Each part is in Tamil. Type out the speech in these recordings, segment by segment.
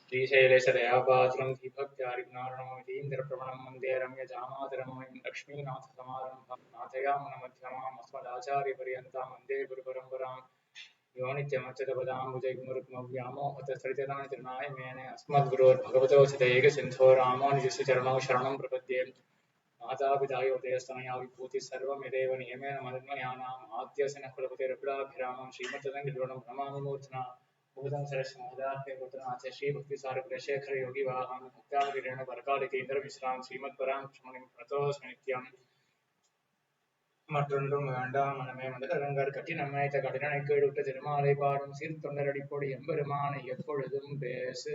श्रीशैलेशदयापात्रं दीभक्त्यारिज्ञानमतीन्द्रप्रवणं वन्दे रम्यजामातरं लक्ष्मीनाथसमारम्भां नाथयामुनमध्यमाम् अस्मदाचार्यपर्यन्तां वन्दे गुरुपरम्परां यो नित्यमच्युतपदाम्बुजैर्मुरुक्मव्यामोहतसरितराणि तृणाय मेने अस्मद्गुरोर्भगवतोऽसित एकसिन्धो रामानुजस्य चरणौ शरणं प्रपद्ये मातापितायोदयस्तनया विभूतिः सर्वं यदेव नियमेन मदन्मयानाम् आद्यस्य नः कुलपतिरकुलाभिरामं श्रीमद्तदङ्गिरिवणं नमामि मूर्ध्ना भूतं सरस्य मोदाख्य गोत्रनाथ श्रीभक्तिसारकुलशेखर योगी वाहन भक्तावलिरेण वरकालिकेन्द्रविश्राम श्रीमत्पराङ्क्षमणिं प्रतोऽस्मि नित्यम् மற்றொன்றும் வேண்டாம் மனமே மதுரங்கர் கட்டி நம்மைத்த கடனை கீழுட்ட திருமாலை பாடும் சீர்தொண்டரடிப்பொடி எம்பெருமானை எப்பொழுதும் பேசு.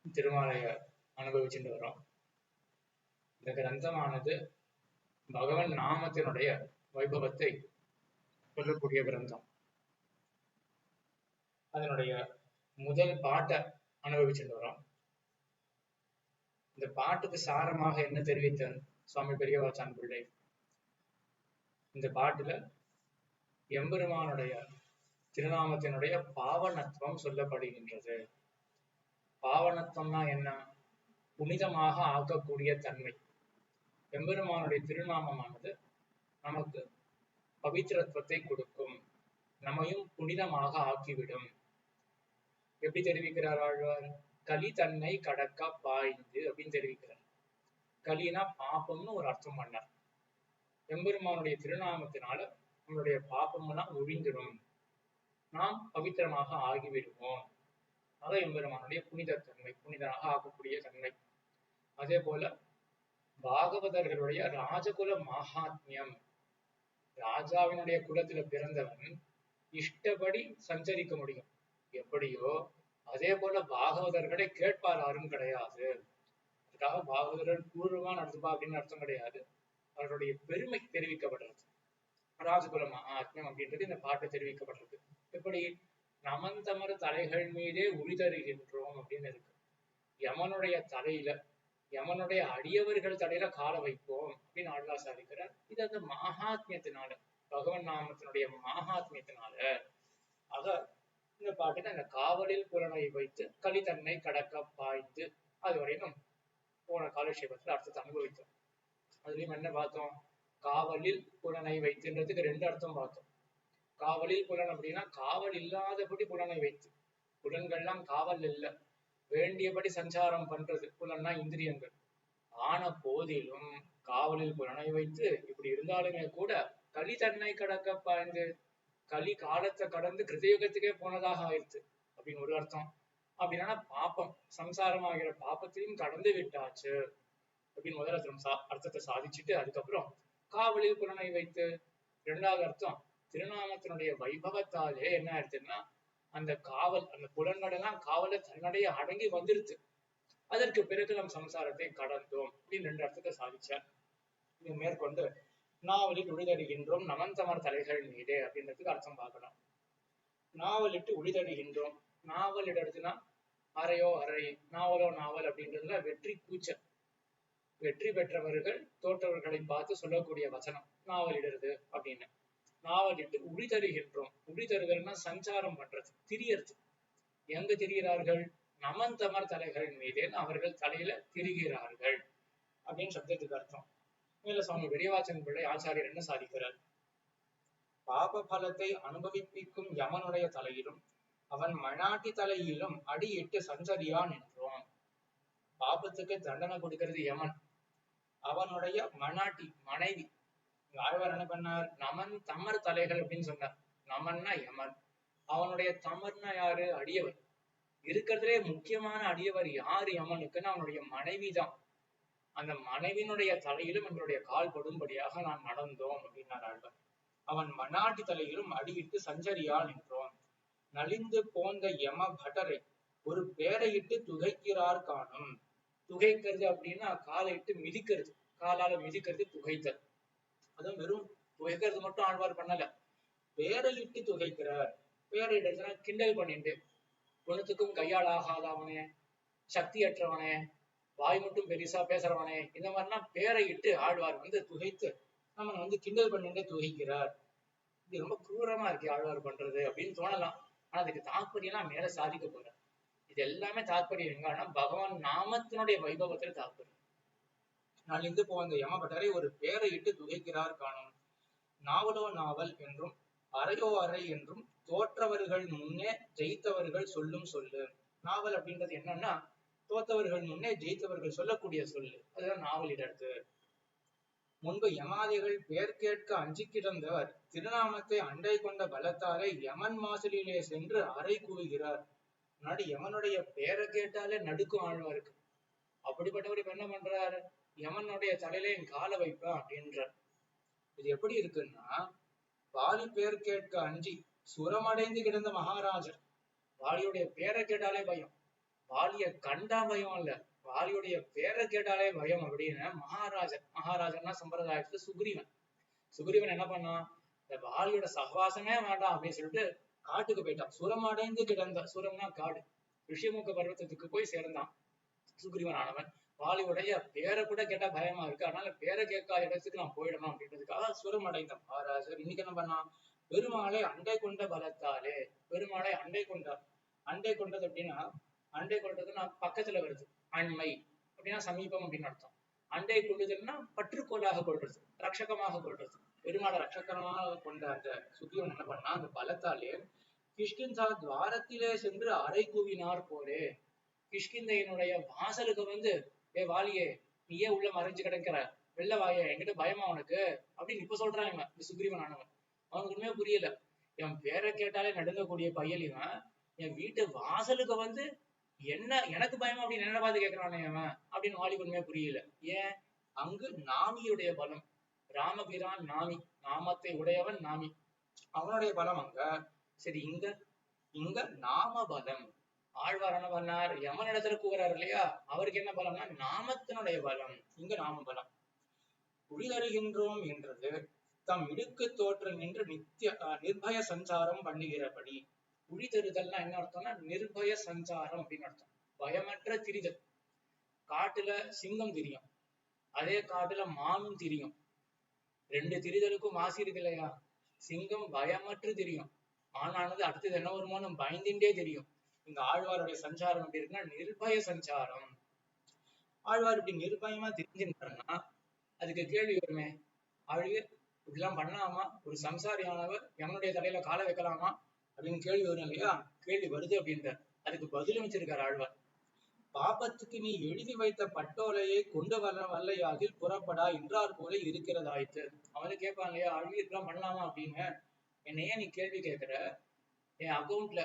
திருமாலைய அனுபவிச்சுட்டு வரோம். இந்த கிரந்தமானது பகவன் நாமத்தினுடைய வைபவத்தை சொல்லக்கூடிய கிரந்தம். அதனுடைய முதல் பாட்டை அனுபவிச்சுட்டு வரோம். இந்த பாட்டுக்கு சாரமாக என்ன தெரிவித்தார் சுவாமி பெரியவாச்சான் பிள்ளை? இந்த பாட்டுல எம்பெருமானுடைய திருநாமத்தினுடைய பாவனத்துவம் சொல்லப்படுகின்றது. பாவனத்துவம்னா என்ன? புனிதமாக ஆக்கக்கூடிய தன்மை. எம்பெருமானுடைய திருநாமமானது நமக்கு பவித்திரத்துவத்தை கொடுக்கும், நம்மையும் புனிதமாக ஆக்கிவிடும். எப்படி தெரிவிக்கிறார் ஆழ்வார்? கலி தன்னை கடக்க பாய்ந்து அப்படின்னு தெரிவிக்கிறார். கலினா பாப்பம்னு ஒரு அர்த்தம் பண்ணார். எம்பெருமானுடைய திருநாமத்தினால நம்மளுடைய பாப்பமெல்லாம் ஒழிந்துடும், நாம் பவித்திரமாக ஆகிவிடுவோம். அது எம்பெருமானுடைய புனிதத்தன்மை, புனிதனாக ஆக்கக்கூடிய தன்மை. அதே போல பாகவதர்களுடைய ராஜகுல மகாத்மியம். ராஜாவினுடைய குலத்துல பிறந்தவன் இஷ்டப்படி சஞ்சரிக்க முடியும். எப்படியோ அதே போல பாகவதர்களை கேட்பார் யாரும் கிடையாது. அதுக்காக பாகவதர்கள் பூர்வமா நடத்துப்பா அப்படின்னு அர்த்தம் கிடையாது. அவர்களுடைய பெருமை தெரிவிக்கப்படுறது. ராஜகுல மகாத்மியம் அப்படின்றது இந்த பாட்டு தெரிவிக்கப்படுறது. எப்படி? நமந்தமர் தலைகள் மீதே உரி தருகின்றோம் அப்படின்னு இருக்கு. யமனுடைய தலையில, யமனுடைய அடியவர்கள் தலையில கால வைப்போம் அப்படின்னு ஆழ்வார் சாதிக்கிறார். இது அந்த மகாத்மியத்தினால, பகவன் நாமத்தினுடைய மகாத்மியத்தினால. ஆக இந்த பாட்டுல அந்த காவலில் புலனை வைத்து கலி தன்னை கடக்க பாய்ந்து அது வரையிலும் போன காலக்ஷேபத்துல அர்த்தத்தை அனுபவித்தோம். அதுலயும் என்ன பார்த்தோம்? காவலில் புலனை வைத்துன்றதுக்கு ரெண்டு அர்த்தம் பார்த்தோம். காவலில் புலன் அப்படின்னா காவல் இல்லாதபடி புலனை வைத்து, புலன்கள்லாம் காவல் இல்லை, வேண்டியபடி சஞ்சாரம் பண்றது புலன்னா இந்திரியங்கள். ஆன போதிலும் காவலில் புலனை வைத்து இப்படி இருந்தாலுமே கூட கலி தன்னை கடக்க பாய்ந்து, கலி காலத்தை கடந்து கிருதயுகத்துக்கே போனதாக ஆயிடுச்சு அப்படின்னு ஒரு அர்த்தம். அப்படின்னா பாப்பம், சம்சாரம் ஆகிற பாப்பத்தையும் கடந்து விட்டாச்சு அப்படின்னு முதல் அர்த்தத்தை சாதிச்சுட்டு அதுக்கப்புறம் காவலில் புலனை வைத்து இரண்டாவது அர்த்தம் திருநாமத்தினுடைய வைபவத்தாலே என்ன ஆயிடுச்சுன்னா அந்த காவல், அந்த புலன்கள் எல்லாம் காவலை தன்னுடைய அடங்கி வந்துருச்சு. அதற்கு பிறகு நம் சம்சாரத்தை கடந்தோம் அப்படின்னு ரெண்டு அர்த்தத்தை சாதிச்சார். இது மேற்கொண்டு நாவலில் உழிதடுகின்றோம் நமந்தமர் தலைகள் மீதே அப்படின்றதுக்கு அர்த்தம் பார்க்கலாம். நாவலிட்டு உழிதடுகின்றோம். நாவல் இடத்துனா அறையோ அறை, நாவலோ நாவல் அப்படின்றதுல வெற்றி கூச்சல். வெற்றி பெற்றவர்கள் தோற்றவர்களை பார்த்து சொல்லக்கூடிய வசனம் நாவலிடுறது அப்படின்னு. நாவலிட்டு உழிதருகின்றோம். உழிதருதல்னா சஞ்சாரம் பண்றது, திரியறது. எங்க திரிகிறார்கள்? நமந்தமர் தலைகள் மீதே அவர்கள் தலையில திரிகிறார்கள் அப்படின்னு சப்தத்துக்கு அர்த்தம். மேல சுவாமி பெரியவாச்சன் பிள்ளை ஆச்சாரியர் என்ன சாதிக்கிறார்? பாப பலத்தை அனுபவிப்பிக்கும் யமனுடைய தலையிலும் அவன் மணாட்டி தலையிலும் அடியிட்டு சஞ்சரியான் என்றோம். பாபத்துக்கு தண்டனை கொடுக்கிறது யமன். அவனுடைய மணாட்டி மனைவி. ஆழ்வார் என்ன பண்ணார்? நமன் தமர் தலைகள் அப்படின்னு சொன்னார். நமன்னா யமன், அவனுடைய தமர்னா யாரு? அடியவர். இருக்கிறதுலே முக்கியமான அடியவர் யாரு யமனுக்குன்னு? அவனுடைய மனைவிதான். அந்த மனைவியினுடைய தலையிலும் எங்களுடைய கால் படும்படியாக நான் நடந்தோம் அப்படின்னார் ஆழ்வார். அவன் மணாட்டி தலையிலும் அடியிட்டு சஞ்சரியால் நின்றோம். நலிந்து போந்த யம பட்டரை ஒரு பேரையிட்டு துகைக்கிறார் காணும். துகைக்கிறது அப்படின்னா காலை இட்டு மிதிக்கிறது, காலால மிதிக்கிறது துகைத்தல். அதுவும் வெறும் துகைக்கிறது மட்டும் ஆழ்வார் பண்ணல, பேரையிட்டு துகைக்கிறார். பேரையிடுறதுனா கிண்டல் பண்ணிட்டு, குணத்துக்கும் கையால் ஆகாதவனே, சக்தியற்றவனே, வாய் மட்டும் பெருசா பேசுறவனே, இந்த மாதிரிலாம் பேரை இட்டு ஆழ்வார் துகைத்து நம்ம கிண்டல் பண்ணிட்டு துகைக்கிறார். இது ரொம்ப குரூரமா இருக்கு ஆழ்வார் பண்றது அப்படின்னு தோணலாம். ஆனா அதுக்கு தாற்பயம் நான் மேல சாதிக்க போறேன். இது எல்லாமே தாற்பயம் எங்கன்னா பகவான் நாமத்தினுடைய வைபவத்தில் தாற்பயம். நான் இந்து போந்த யமபட்டரை ஒரு பேரை இட்டு துகைக்கிறார் காணும். நாவலோ நாவல் என்றும் அறையோ அறை என்றும் தோற்றவர்கள் முன்னே ஜெயித்தவர்கள் சொல்லும் சொல்லு. நாவல் அப்படின்றது என்னன்னா தோத்தவர்கள் முன்னே ஜெயித்தவர்கள் சொல்லக்கூடிய சொல்லு, அதுதான் நாவலின் அடுத்து. முன்பு யமாதிகள் பேர் கேட்க அஞ்சி கிடந்தவர் திருநாமத்தை அண்டை கொண்ட பலத்தாலே யமன் மாசலிலே சென்று அறை கூவுகிறார். முன்னாடி யமனுடைய பேரை கேட்டாலே நடுக்கும் ஆழ்வாருக்கு. அப்படிப்பட்டவர் இப்ப என்ன பண்றாரு, யமனுடைய தலையில என் காலை வைப்பேன் அப்படின்றார். இது எப்படி இருக்குன்னா, வாலி பேர் கேட்க அஞ்சி சுரமடைந்து கிடந்த மகாராஜர், வாலியுடைய பேரை கேட்டாலே பயம், வாலிய கண்டா பயம் இல்ல, வாலியுடைய பேரை கேட்டாலே பயம் அப்படின்னு மகாராஜர்னா சம்பிரதாயத்துல சுக்ரீவன். சுக்ரீவன் என்ன பண்ணான், இந்த வாலியோட சகவாசமே வேண்டாம் அப்படின்னு சொல்லிட்டு காட்டுக்கு போயிட்டான். சுரமடைந்து கிடந்த, சுரம்னா காடு, ரிஷிமுக பர்வத்தத்துக்கு போய் சேர்ந்தான் சுக்ரீவன் ஆனவன். வாலியுடைய பேரை கூட கேட்டா பயமா இருக்கு, அதனால பேரை கேட்காத இடத்துக்கு நான் போயிடணும் அப்படின்றதுக்காக சுரம் அடைந்தான் மகாராஜர். இன்னைக்கு என்ன பண்ணான், பெருமாளை அண்டை கொண்ட பலத்தாலே, பெருமாளை அண்டை கொண்டார். அண்டை கொண்டது அப்படின்னா, அண்டை கொண்டதுன்னா பக்கத்துல வருது, அண்மை அப்படின்னா சமீபம் அப்படின்னு அர்த்தம். அண்டை கொள்ளுதல்னா பற்றுக்கோளாக கொள்றது, ரட்சகமாக கொள்றது. பெருமாளை ரட்சகமாக கொண்ட அந்த சுக்ரீவன் என்ன பண்ணா, அந்த பலத்தாலே கிஷ்கிந்தா துவாரத்திலே சென்று அறை கூவினார் போலே. கிஷ்கிந்தையினுடைய வாசலுக்கு வந்து, ஏ வாலியே நீயே உள்ள மறைஞ்சு கிடக்கிற, வெளில வாயே, என்கிட்ட பயமா உனக்கு அப்படின்னு இப்ப சொல்றாங்க இந்த சுக்ரீவன் ஆனவன். அவனுக்கு உண்மையா புரியல. என் பேரை கேட்டாலே நடுங்கக்கூடிய பையல் இவன் என் வீட்டு வாசலுக்கு வந்து என்ன எனக்கு பயமா அப்படின்னு என்ன பார்த்து கேட்கிறானே அவன் அப்படின்னு வாலிக்கு உண்மையா புரியல. ஏன், அங்கு நாமியுடைய பலம், ராமபிரான் நாமி, நாமத்தை உடையவன் நாமி, அவனுடைய பலம் அங்க. சரி, இங்க இங்க நாம பலம். ஆழ்வார் என்ன பண்ணார், யமனிடத்துல கூறாரு இல்லையா, அவருக்கு என்ன பலம்னா நாமத்தினுடைய பலம், இங்க நாம பலம். உழிதருகின்றோம் என்றது தம் இடுக்கு தோற்று நின்று நிர்பய சஞ்சாரம் பண்ணுகிறபடி. உழிதருதல்னா என்ன அர்த்தம்னா நிர்பய சஞ்சாரம் அப்படின்னு அர்த்தம், பயமற்ற திரிதல். காட்டுல சிங்கம் திரியும், அதே காட்டுல மானும் திரியும். ரெண்டு திரிதலுக்கும் மாசி இருக்கு இல்லையா. சிங்கம் பயமற்று தெரியும், மானானது அடுத்தது என்ன வருமானம் பயந்துட்டே தெரியும். இந்த ஆழ்வாருடைய சஞ்சாரம் எப்படி இருக்குன்னா நிர்பய சஞ்சாரம். ஆழ்வார் இப்படி நிர்பயமா தெரிஞ்சிருந்தாருன்னா அதுக்கு கேள்வி வருமே, ஆழ்வார் இப்படிலாம் பண்ணலாமா, ஒரு சம்சாரியானவர் யமனுடைய தலையில காலை வைக்கலாமா அப்படின்னு கேள்வி வரும் இல்லையா. கேள்வி வருது அப்படின்றார். அதுக்கு பதிலும் வச்சிருக்காரு ஆழ்வார். பாபத்துக்கு நீ எழுதி வைத்த பட்டோலையை கொண்டு வர வல்லையாகில் புறப்படா என்றார் போல இருக்கிறதாயிற்று. அவனு கேட்பான் இல்லையா, ஆழ்வார் இப்படிலாம் பண்ணலாமா அப்படின்னு. என்னையே நீ கேள்வி கேட்கிற, என் அக்கௌண்ட்ல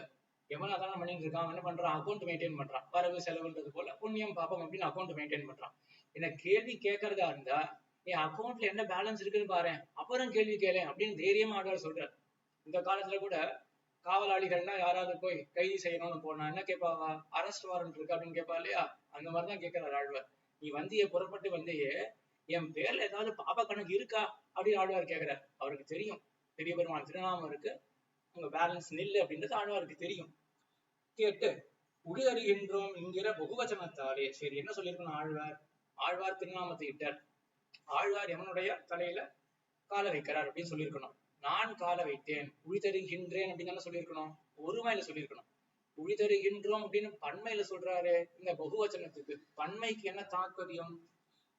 எவன் அதான் பண்ணிட்டு இருக்கான், என்ன பண்றான், அக்கௌண்ட் மெயின்டைன் பண்றான், வரவு செலவுன்றது போல புண்ணியம் பாப்பம் அப்படின்னு அக்கௌண்ட் மெயின்டைன் பண்றான். என்ன கேள்வி கேட்கறதா இருந்தா என் அக்கௌண்ட்ல என்ன பேலன்ஸ் இருக்குன்னு பாரு, அப்புறம் கேள்வி கேளு அப்படின்னு தைரியமா ஆழ்வார் சொல்றாரு. இந்த காலத்துல கூட காவலாளிகள்னா யாராவது போய் கைது செய்யணும்னு போனா என்ன கேட்பாவா, அரெஸ்ட் வாரண்ட் இருக்கு அப்படின்னு கேட்பா இல்லையா. அந்த மாதிரிதான் கேட்கிறார் ஆழ்வார். நீ வந்திய புறப்பட்டு வந்தியே, என் பேர்ல ஏதாவது பாப கணக்கு இருக்கா அப்படின்னு ஆழ்வார் கேட்கிறார். அவருக்கு தெரியும் பெரிய பெருமாள் திருநாமம் இருக்கு, உங்க பேலன்ஸ் நில்லு அப்படின்றது ஆழ்வாருக்கு தெரியும். கேட்டு உழிதருகின்றோம் என்கிற பகுவச்சனத்தாலே, சரி என்ன சொல்லியிருக்கணும் ஆழ்வார், ஆழ்வார் திருநாமத்தை இட்டார், ஆழ்வார் எவனுடைய தலையில காலை வைக்கிறார் அப்படின்னு சொல்லியிருக்கணும். நான் காலை வைத்தேன், உழிதருகின்றேன் அப்படின்னு தானே சொல்லியிருக்கணும், ஒருமையில சொல்லியிருக்கணும். உழிதருகின்றோம் அப்படின்னு பன்மையில சொல்றாரு. இந்த பகுவச்சனத்துக்கு பன்மைக்கு என்ன தாற்பயம்,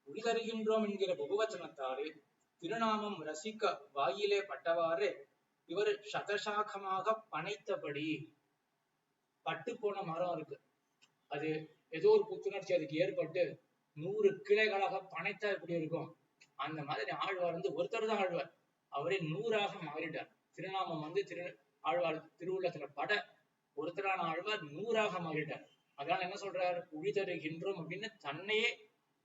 உழிதருகின்றோம் என்கிற பகுவச்சனத்தாலே திருநாமம் ரசிக்க வாயிலே பட்டவாறு இவர் சதசாகமாக பனைத்தபடி. பட்டு போன மரம் இருக்கு, அது ஏதோ ஒரு புத்துணர்ச்சி அதுக்கு ஏற்பட்டு 100 கிளைகளாக பனைத்தா எப்படி இருக்கும், அந்த மாதிரி ஆழ்வார் வந்து ஒருத்தர் தான் ஆழ்வார், அவரே 100ஆக மாறிட்டார். திருநாமம் வந்து ஆழ்வார் திருவுள்ளத்துல பட ஒருத்தரான ஆழ்வார் 100ஆக மாறிட்டார். அதனால என்ன சொல்றார், உழிதருகின்றோம் அப்படின்னு தன்னையே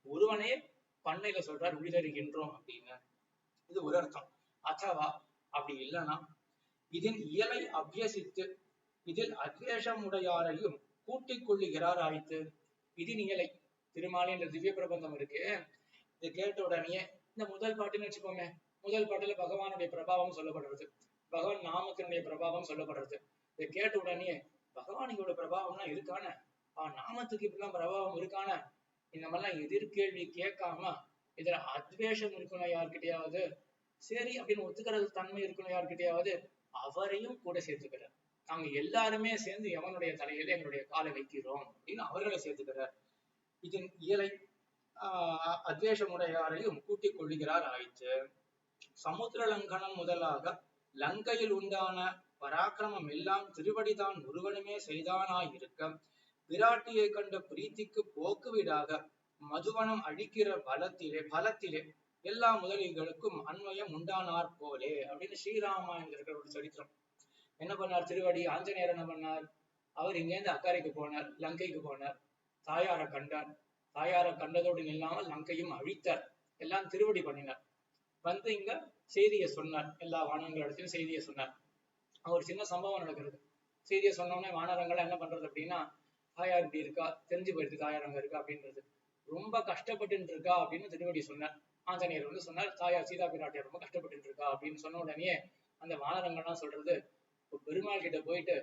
ஒருவனையே பண்ணையில சொல்றார், உழிதருகின்றோம் அப்படின்னு. இது ஒரு அர்த்தம். அச்சவா அப்படி இல்லைன்னா இதன் இயலை அபியசித்து இதில் அத்வேஷமுடையாரையும் கூட்டிக் கொள்ளுகிறார் ஆயிற்று. விதின் இயலை திருமாலை என்ற திவ்ய பிரபந்தம் இருக்கு. இதை கேட்ட உடனே இந்த முதல் பாட்டுன்னு வச்சுக்கோங்க, முதல் பாட்டுல பகவானுடைய பிரபாவம் சொல்லப்படுறது, பகவான் நாமத்தினுடைய பிரபாவம் சொல்லப்படுறது. இதை கேட்ட உடனே பகவான் இவரோட பிரபாவம்லாம் இருக்கான, நாமத்துக்கு இப்படிலாம் பிரபாவம் இருக்கான, இந்த மாதிரிலாம் எதிர்கேள்வி கேட்காம இதுல அத்வேஷம் இருக்கணும் யார்கிட்டயாவது, சரி அப்படின்னு ஒத்துக்கிறது தன்மை இருக்கணும் யாருக்கிட்டையாவது. அவரையும் கூட சேர்த்துக்கிறார். நாங்க எல்லாருமே சேர்ந்து எவனுடைய தலையில எங்களுடைய காலை வைக்கிறோம் அப்படின்னு அவர்களை சேர்த்துக்கிறார். இதன் இயலை அத்வேஷமுடையாரையும் கூட்டிக் கொள்ளுகிறார் ஆயிற்று. சமுத்திர லங்கனம் முதலாக லங்கையில் உண்டான பராக்கிரமம் எல்லாம் திருவடிதான் ஒருவனுமே செய்தானாயிருக்க பிராட்டியை கண்ட பிரீத்திக்கு போக்குவிடாக மதுவனம் அழிக்கிற பலத்திலே எல்லா முதலிகளுக்கும் அன்வயம் உண்டானார் போலே அப்படின்னு ஸ்ரீராமாயணத்தில் இருக்கிற ஒரு சரித்திரம். என்ன பண்ணார் திருவடி? ஆஞ்சநேயர் என்ன பண்ணார்? அவர் இங்கேருந்து அக்கறைக்கு போனார், லங்கைக்கு போனார், தாயாரை கண்டார். தாயாரை கண்டதோடு இல்லாமல் லங்கையும் அழித்தார். எல்லாம் திருவடி பண்ணினார். வந்து இங்க செய்தியை சொன்னார், எல்லா வானங்களிடத்தையும் செய்தியை சொன்னார். ஒரு சின்ன சம்பவம் நடக்கிறது. செய்தியை சொன்னோடனே வானரங்கள் என்ன பண்றது அப்படின்னா, தாயார் இப்படி இருக்கா, தெரிஞ்சு போயிருக்கு தாயார் அங்க இருக்கா அப்படின்றது. ரொம்ப கஷ்டப்பட்டு இருக்கா அப்படின்னு திருவடி சொன்னார். ஆஞ்சநேயர் வந்து சொன்னார், தாயார் சீதா பிராட்டியார் ரொம்ப கஷ்டப்பட்டு இருக்கா அப்படின்னு சொன்ன உடனே அந்த வானரங்கள்லாம் சொல்றது, பெருமாள் கிட்ட போயிட்டு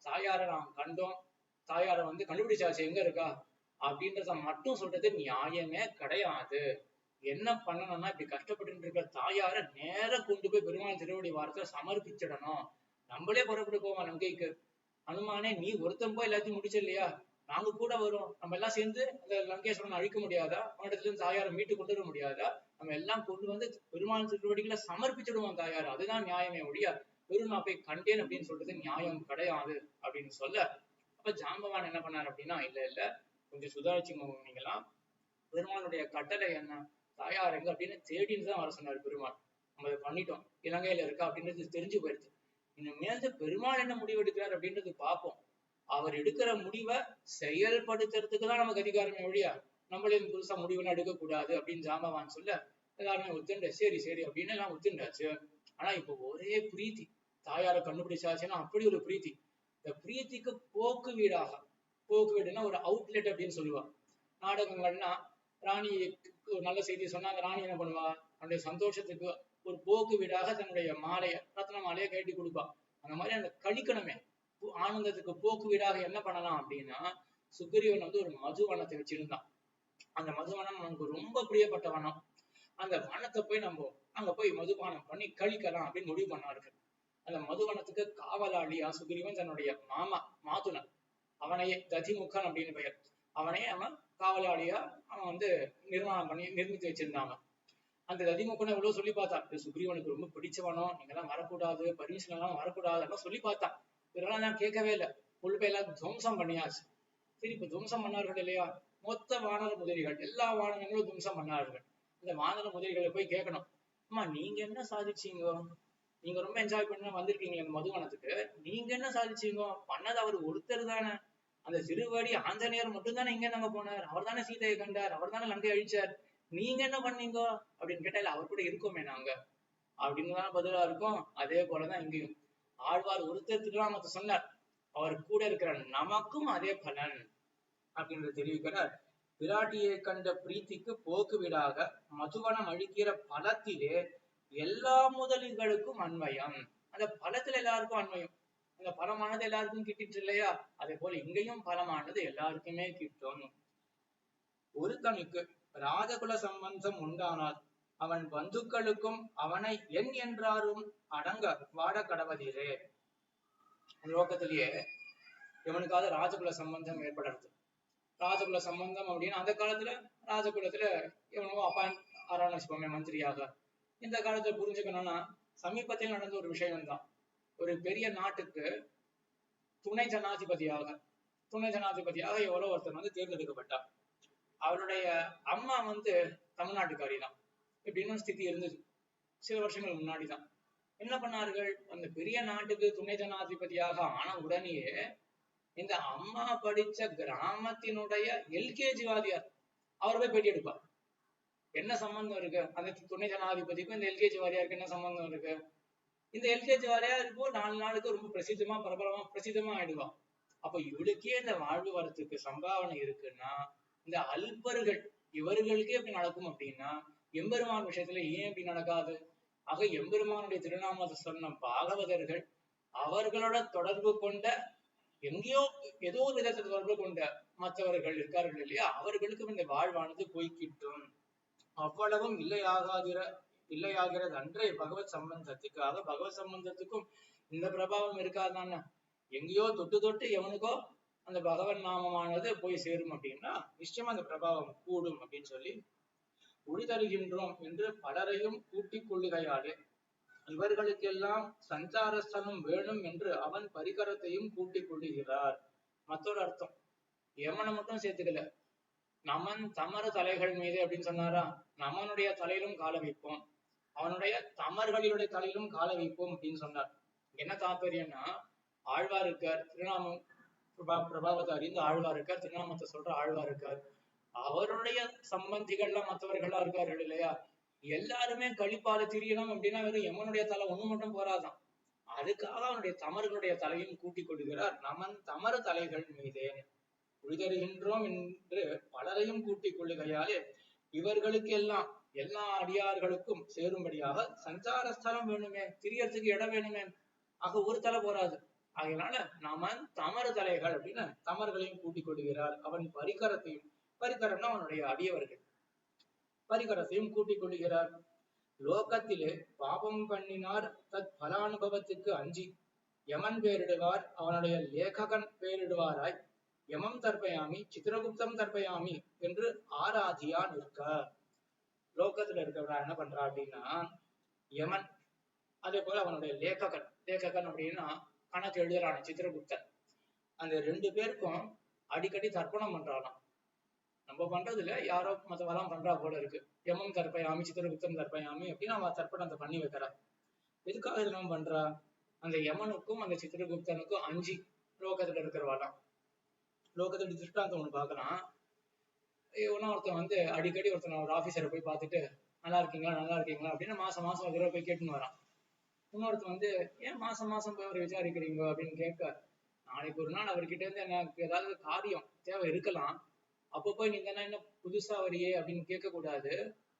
தாயாரை நாம் கண்டோம், தாயாரை வந்து கண்டுபிடிச்சாச்சு எங்க இருக்கா அப்படின்றத மட்டும் சொல்றது நியாயமே கிடையாது. என்ன பண்ணணும்னா இப்படி கஷ்டப்பட்டு இருக்கிற தாயார நேர கொண்டு போய் பெருமாள் திருவடி வாரத்துல சமர்ப்பிச்சிடணும். நம்மளே புறப்பட்டு போவோம் லங்கைக்கு. அனுமானே நீ ஒருத்தன் போய் எல்லாத்தையும் முடிச்சு இல்லையா, நாங்க கூட வரும், நம்ம எல்லாம் சேர்ந்து அந்த லங்கேஸ்வரன் அழிக்க முடியாதா, அவனிடத்துல இருந்து தாயாரை மீட்டு கொண்டு வர முடியாதா, நம்ம எல்லாம் கொண்டு வந்து பெருமாள் திருவடிகளை சமர்ப்பிச்சிடுவோம் தாயார், அதுதான் நியாயமே ஒழிய வெறும் நான் போய் கண்டேன் அப்படின்னு சொல்றது நியாயம் கிடையாது அப்படின்னு சொல்ல, அப்ப ஜாம்பவான் என்ன பண்ணார் அப்படின்னா, இல்ல கொஞ்சம் சுதாரிச்சுங்க நீங்களாம், பெருமாளுடைய கட்டளை என்ன, தாயார் எங்க அப்படின்னு தேடின்னு தான் வர சொன்னார் பெருமாள். நம்ம அதை பண்ணிட்டோம், இலங்கையில இருக்கா அப்படின்றது தெரிஞ்சு போயிடுச்சு. இனிமேல் பெருமாள் என்ன முடிவு எடுக்கிறார் அப்படின்றது பார்ப்போம். அவர் எடுக்கிற முடிவை செயல்படுத்துறதுக்கு தான் நமக்கு அதிகாரமே ஒழியா நம்மளே புதுசா முடிவுலாம் எடுக்கக்கூடாது அப்படின்னு ஜாம்பவான் சொல்ல, எல்லாருமே ஒத்துண்டு சரி அப்படின்னு எல்லாம் ஒத்துண்டாச்சு. ஆனா இப்ப ஒரே பிரீத்தி, தாயாரை கண்டுபிடிச்சாச்சுன்னா அப்படி ஒரு பிரீத்தி. இந்த பிரீத்திக்கு போக்கு வீடாக, போக்கு வீடுன்னா ஒரு அவுட்லெட் அப்படின்னு சொல்லுவாங்க. நாடகங்கள்னா ராணி ஒரு நல்ல செய்தி சொன்னா அந்த ராணி என்ன பண்ணுவா, அவனுடைய சந்தோஷத்துக்கு ஒரு போக்கு வீடாக தன்னுடைய மாலையை, ரத்ன மாலையை கட்டி கொடுப்பா. அந்த மாதிரி அந்த கழிக்கணுமே ஆனந்தத்துக்கு போக்கு வீடாக என்ன பண்ணலாம் அப்படின்னா, சுக்ரீவன் வந்து ஒரு மதுவனத்தை வச்சிருந்தான். அந்த மதுவனம் நமக்கு ரொம்ப பிரியப்பட்ட வனம். அந்த வனத்தை போய் நம்ம அங்க போய் மதுபானம் பண்ணி கழிக்கலாம் அப்படின்னு முடிவு பண்ணார்கள். அந்த மதுவனத்துக்கு காவலாளியா சுக்ரீவன் தன்னுடைய மாமா மாதுனன், அவனையே ததிமுகன் அப்படின்னு பெயர், அவனையே அவன் காவலாளியா அவன் வந்து நிர்மாணம் பண்ணி நிர்மித்து வச்சிருந்தாங்க. அந்த ததிமுகனை எவ்வளவு சொல்லி பார்த்தான், சுக்ரீவனுக்கு ரொம்ப பிடிச்சவனும், நீங்க எல்லாம் வரக்கூடாது, பர்மிஷன் எல்லாம் வரக்கூடாது எல்லாம் சொல்லி பார்த்தான். இதெல்லாம் நான் கேட்கவே இல்லை, உள்ள எல்லாம் துவம்சம் பண்ணியாச்சு. சரி இப்ப துவம்சம் பண்ணார்கள் இல்லையா, மொத்த வானர முதலிகள் எல்லா வானரங்களும் துவம்சம் பண்ணார்கள். இந்த வானர முதலிகளை போய் கேட்கணும், அம்மா நீங்க என்ன சாதிச்சீங்க, நீங்க ரொம்ப என்ஜாய் பண்ண வந்திருக்கீங்க இந்த மதுவனத்துக்கு, நீங்க என்ன சாதிச்சீங்க, பண்ணது அவர் ஒருத்தர் தானே, அந்த திருவடி ஆஞ்சநேயர் மட்டும் தானே இங்க நாங்க போனார், அவர் தானே சீதையை கண்டார், அவர் தானே லங்கை அழிச்சார், நீங்க என்ன பண்ணீங்க அப்படின்னு கேட்டால அவர் கூட இருக்கோமே நாங்க அப்படின்னு தான் பதிலா இருக்கும். அதே போலதான் இங்கேயும் ஆழ்வார் ஒருத்தருக்குலாம் நமக்கு சொன்னார், அவர் கூட இருக்கிற நமக்கும் அதே பலன் அப்படின்றத தெரிவிக்கிறார். பிராட்டியை கண்ட பிரீத்திக்கு போக்கு வீடாக மதுவனம் அழிக்கிற பலத்திலே எல்லா முதலிகளுக்கும் அன்வயம். அந்த பலத்துல எல்லாருக்கும் அன்வயம், அந்த பலமானது எல்லாருக்கும் கிட்டிட்டு இல்லையா, அதே போல இங்கேயும் பலமானது எல்லாருக்குமே கிட்டும். ஒருத்தனுக்கு ராஜகுல சம்பந்தம் உண்டானால் அவன் பந்துக்களுக்கும் அவனை என் என்றாரும் அடங்க வாட கடவதிலே. லோகத்திலேயே இவனுக்காவது ராஜகுல சம்பந்தம் ஏற்படுறது. ராஜகுல சம்பந்தம் அப்படின்னா அந்த காலத்துல ராஜகுலத்துல இவனும் அப்பாயின் ஆராய்ச்சி மந்திரியாக. இந்த காலத்துல புரிஞ்சுக்கணும்னா சமீபத்தில் நடந்த ஒரு விஷயம் தான். ஒரு பெரிய நாட்டுக்கு துணை ஜனாதிபதியாக எவ்வளவு ஒருத்தர் வந்து தேர்ந்தெடுக்கப்பட்டார். அவருடைய அம்மா வந்து தமிழ்நாட்டுக்காரி தான் இப்படின்னு ஸ்திதி இருந்தது சில வருஷங்கள் முன்னாடிதான். என்ன பண்ணார்கள், அந்த பெரிய நாட்டுக்கு துணை ஜனாதிபதியாக ஆன உடனேயே இந்த அம்மா படிச்ச கிராமத்தினுடைய எல்கேஜி வாதியார் அவர் போய் பேட்டி எடுப்பார். என்ன சம்பந்தம் இருக்கு அந்த துணை ஜனாதிபதிக்கும் இந்த எல்கேஜி வாரியாருக்கு, என்ன சம்பந்தம் இருக்கு, இந்த எல்கேஜி வாரியார் இப்போ 4 நாளுக்கு ரொம்ப பிரசித்தமா ஆயிடுவான். அப்ப இவளுக்கே இந்த வாழ்வு வரத்துக்கு சம்பாவனை இருக்குன்னா இந்த அல்பர்கள் இவர்களுக்கே எப்படி நடக்கும் அப்படின்னா எம்பெருமான் விஷயத்துல ஏன் இப்படி நடக்காது? ஆக எம்பெருமானுடைய திருநாமத்தை சொன்ன பாகவதர்கள் அவர்களோட தொடர்பு கொண்ட எங்கேயோ ஏதோ ஒரு விதத்தை தொடர்பு கொண்ட மற்றவர்கள் இருக்கார்கள் இல்லையா, அவர்களுக்கும் இந்த வாழ்வானது போய்கிட்டும். அவ்வளவும் இல்லை இல்லையாகிறது அன்றே பகவத் சம்பந்தத்துக்காக. பகவத் சம்பந்தத்துக்கும் இந்த பிரபாவம் இருக்காதானே? எங்கேயோ தொட்டு தொட்டு எவனுக்கோ அந்த பகவன் நாமமானது போய் சேரும் அப்படின்னா நிச்சயமா அந்த பிரபாவம் கூடும் அப்படின்னு சொல்லி உழிதருகின்றோம் என்று பலரையும் கூட்டிக் கொள்ளுகையாலே இவர்களுக்கெல்லாம் சஞ்சாரஸ்தலம் வேணும் என்று அவன் பரிகரத்தையும் கூட்டிக் கொள்ளுகிறார். மற்றொரு அர்த்தம், யமனை மட்டும் சேர்த்துக்கல, நமன் தமர தலைகள் மீது அப்படின்னு சொன்னாரா, நமனுடைய தலையிலும் கால வைப்போம், அவனுடைய தமர்களினுடைய தலையிலும் கால வைப்போம் அப்படின்னு சொன்னார். என்ன தாற்பயம்னா, ஆழ்வார் இருக்கார், திருநாமம் பிரபாவத்தை அறிந்து ஆழ்வார் இருக்கார், திருநாமத்தை சொல்ற ஆழ்வார் இருக்கார், அவருடைய சம்பந்திகள்லாம் மற்றவர்களா இருக்கார்கள் இல்லையா, எல்லாருமே கழிப்பால திரியணும் அப்படின்னா வெறும் யமனுடைய தலை ஒண்ணு மட்டும் போராதான். அதுக்காக அவனுடைய தமர்களுடைய தலையும் கூட்டிக் கொள்கிறார். நமன் தமர தலைகள் மீதே உழிதருகின்றோம் என்று பலரையும் கூட்டிக் கொள்ளுகையாலே இவர்களுக்கு எல்லாம் எல்லா அடியார்களுக்கும் சேரும்படியாக சஞ்சார ஸ்தலம் வேணுமே, திரியறதுக்கு இடம் வேணுமே, ஆக ஒரு தலை போராது. அதனால நமன் தமர தலைகள் அப்படின்னு தமர்களையும் கூட்டிக் கொள்கிறார். அவன் பரிகரத்தையும், பரிகரம்னா அவனுடைய அடியவர்கள், பரிகரத்தையும் கூட்டிக் கொள்கிறார். லோகத்திலே பாபம் பண்ணினார் தத் பலானுபவத்துக்கு அஞ்சி யமன் பேரிடுவார், அவனுடைய லேககன் பேரிடுவாராய் யமம் தர்ப்பயாமி சித்திரகுப்தம் தர்ப்பயாமி என்று ஆராதியா நிற்க. லோகத்துல இருக்கிறவரா என்ன பண்றா அப்படின்னா யமன், அதே போல அவனுடைய லேககன், லேககன் அப்படின்னா கணக்கு எழுதுறான சித்திரகுப்தன், அந்த ரெண்டு பேருக்கும் அடிக்கடி தர்ப்பணம் பண்றானாம். நம்ம பண்றதுல யாரோ மத்தவெல்லாம் பண்றா போல இருக்கு. யமம் தர்ப்பயாமி சித்திரகுப்தம் தர்ப்பயாமி அப்படின்னு அவன் தர்ப்பணத்தை பண்ணி வைக்கிறா. எதுக்காக இதெல்லாம் பண்றா? அந்த யமனுக்கும் அந்த சித்திரகுப்தனுக்கும் அஞ்சு லோகத்துல இருக்கிறவாளாம். லோகத்துல திருஷ்டாந்தம் ஒண்ணு பாக்கலாம். ஒருத்தன் வந்து அடிக்கடி ஒருத்தன் ஒரு ஆபீசரை போய் பார்த்துட்டு நல்லா இருக்கீங்களா நல்லா இருக்கீங்களா அப்படின்னு மாசம் மாசம் ஒரு தடவை போய் கேட்டுன்னு வரான். இன்னொருத்தன் வந்து ஏன் மாசம் மாசம் போய் அவரை விசாரிக்கிறீங்க அப்படின்னு கேட்க, நாளைக்கு ஒரு நாள் அவர்கிட்ட இருந்து எனக்கு ஏதாவது காரியம் தேவை இருக்கலாம், அப்பப்போ நீங்க என்ன புதுசா வரியே அப்படின்னு கேட்க கூடாது,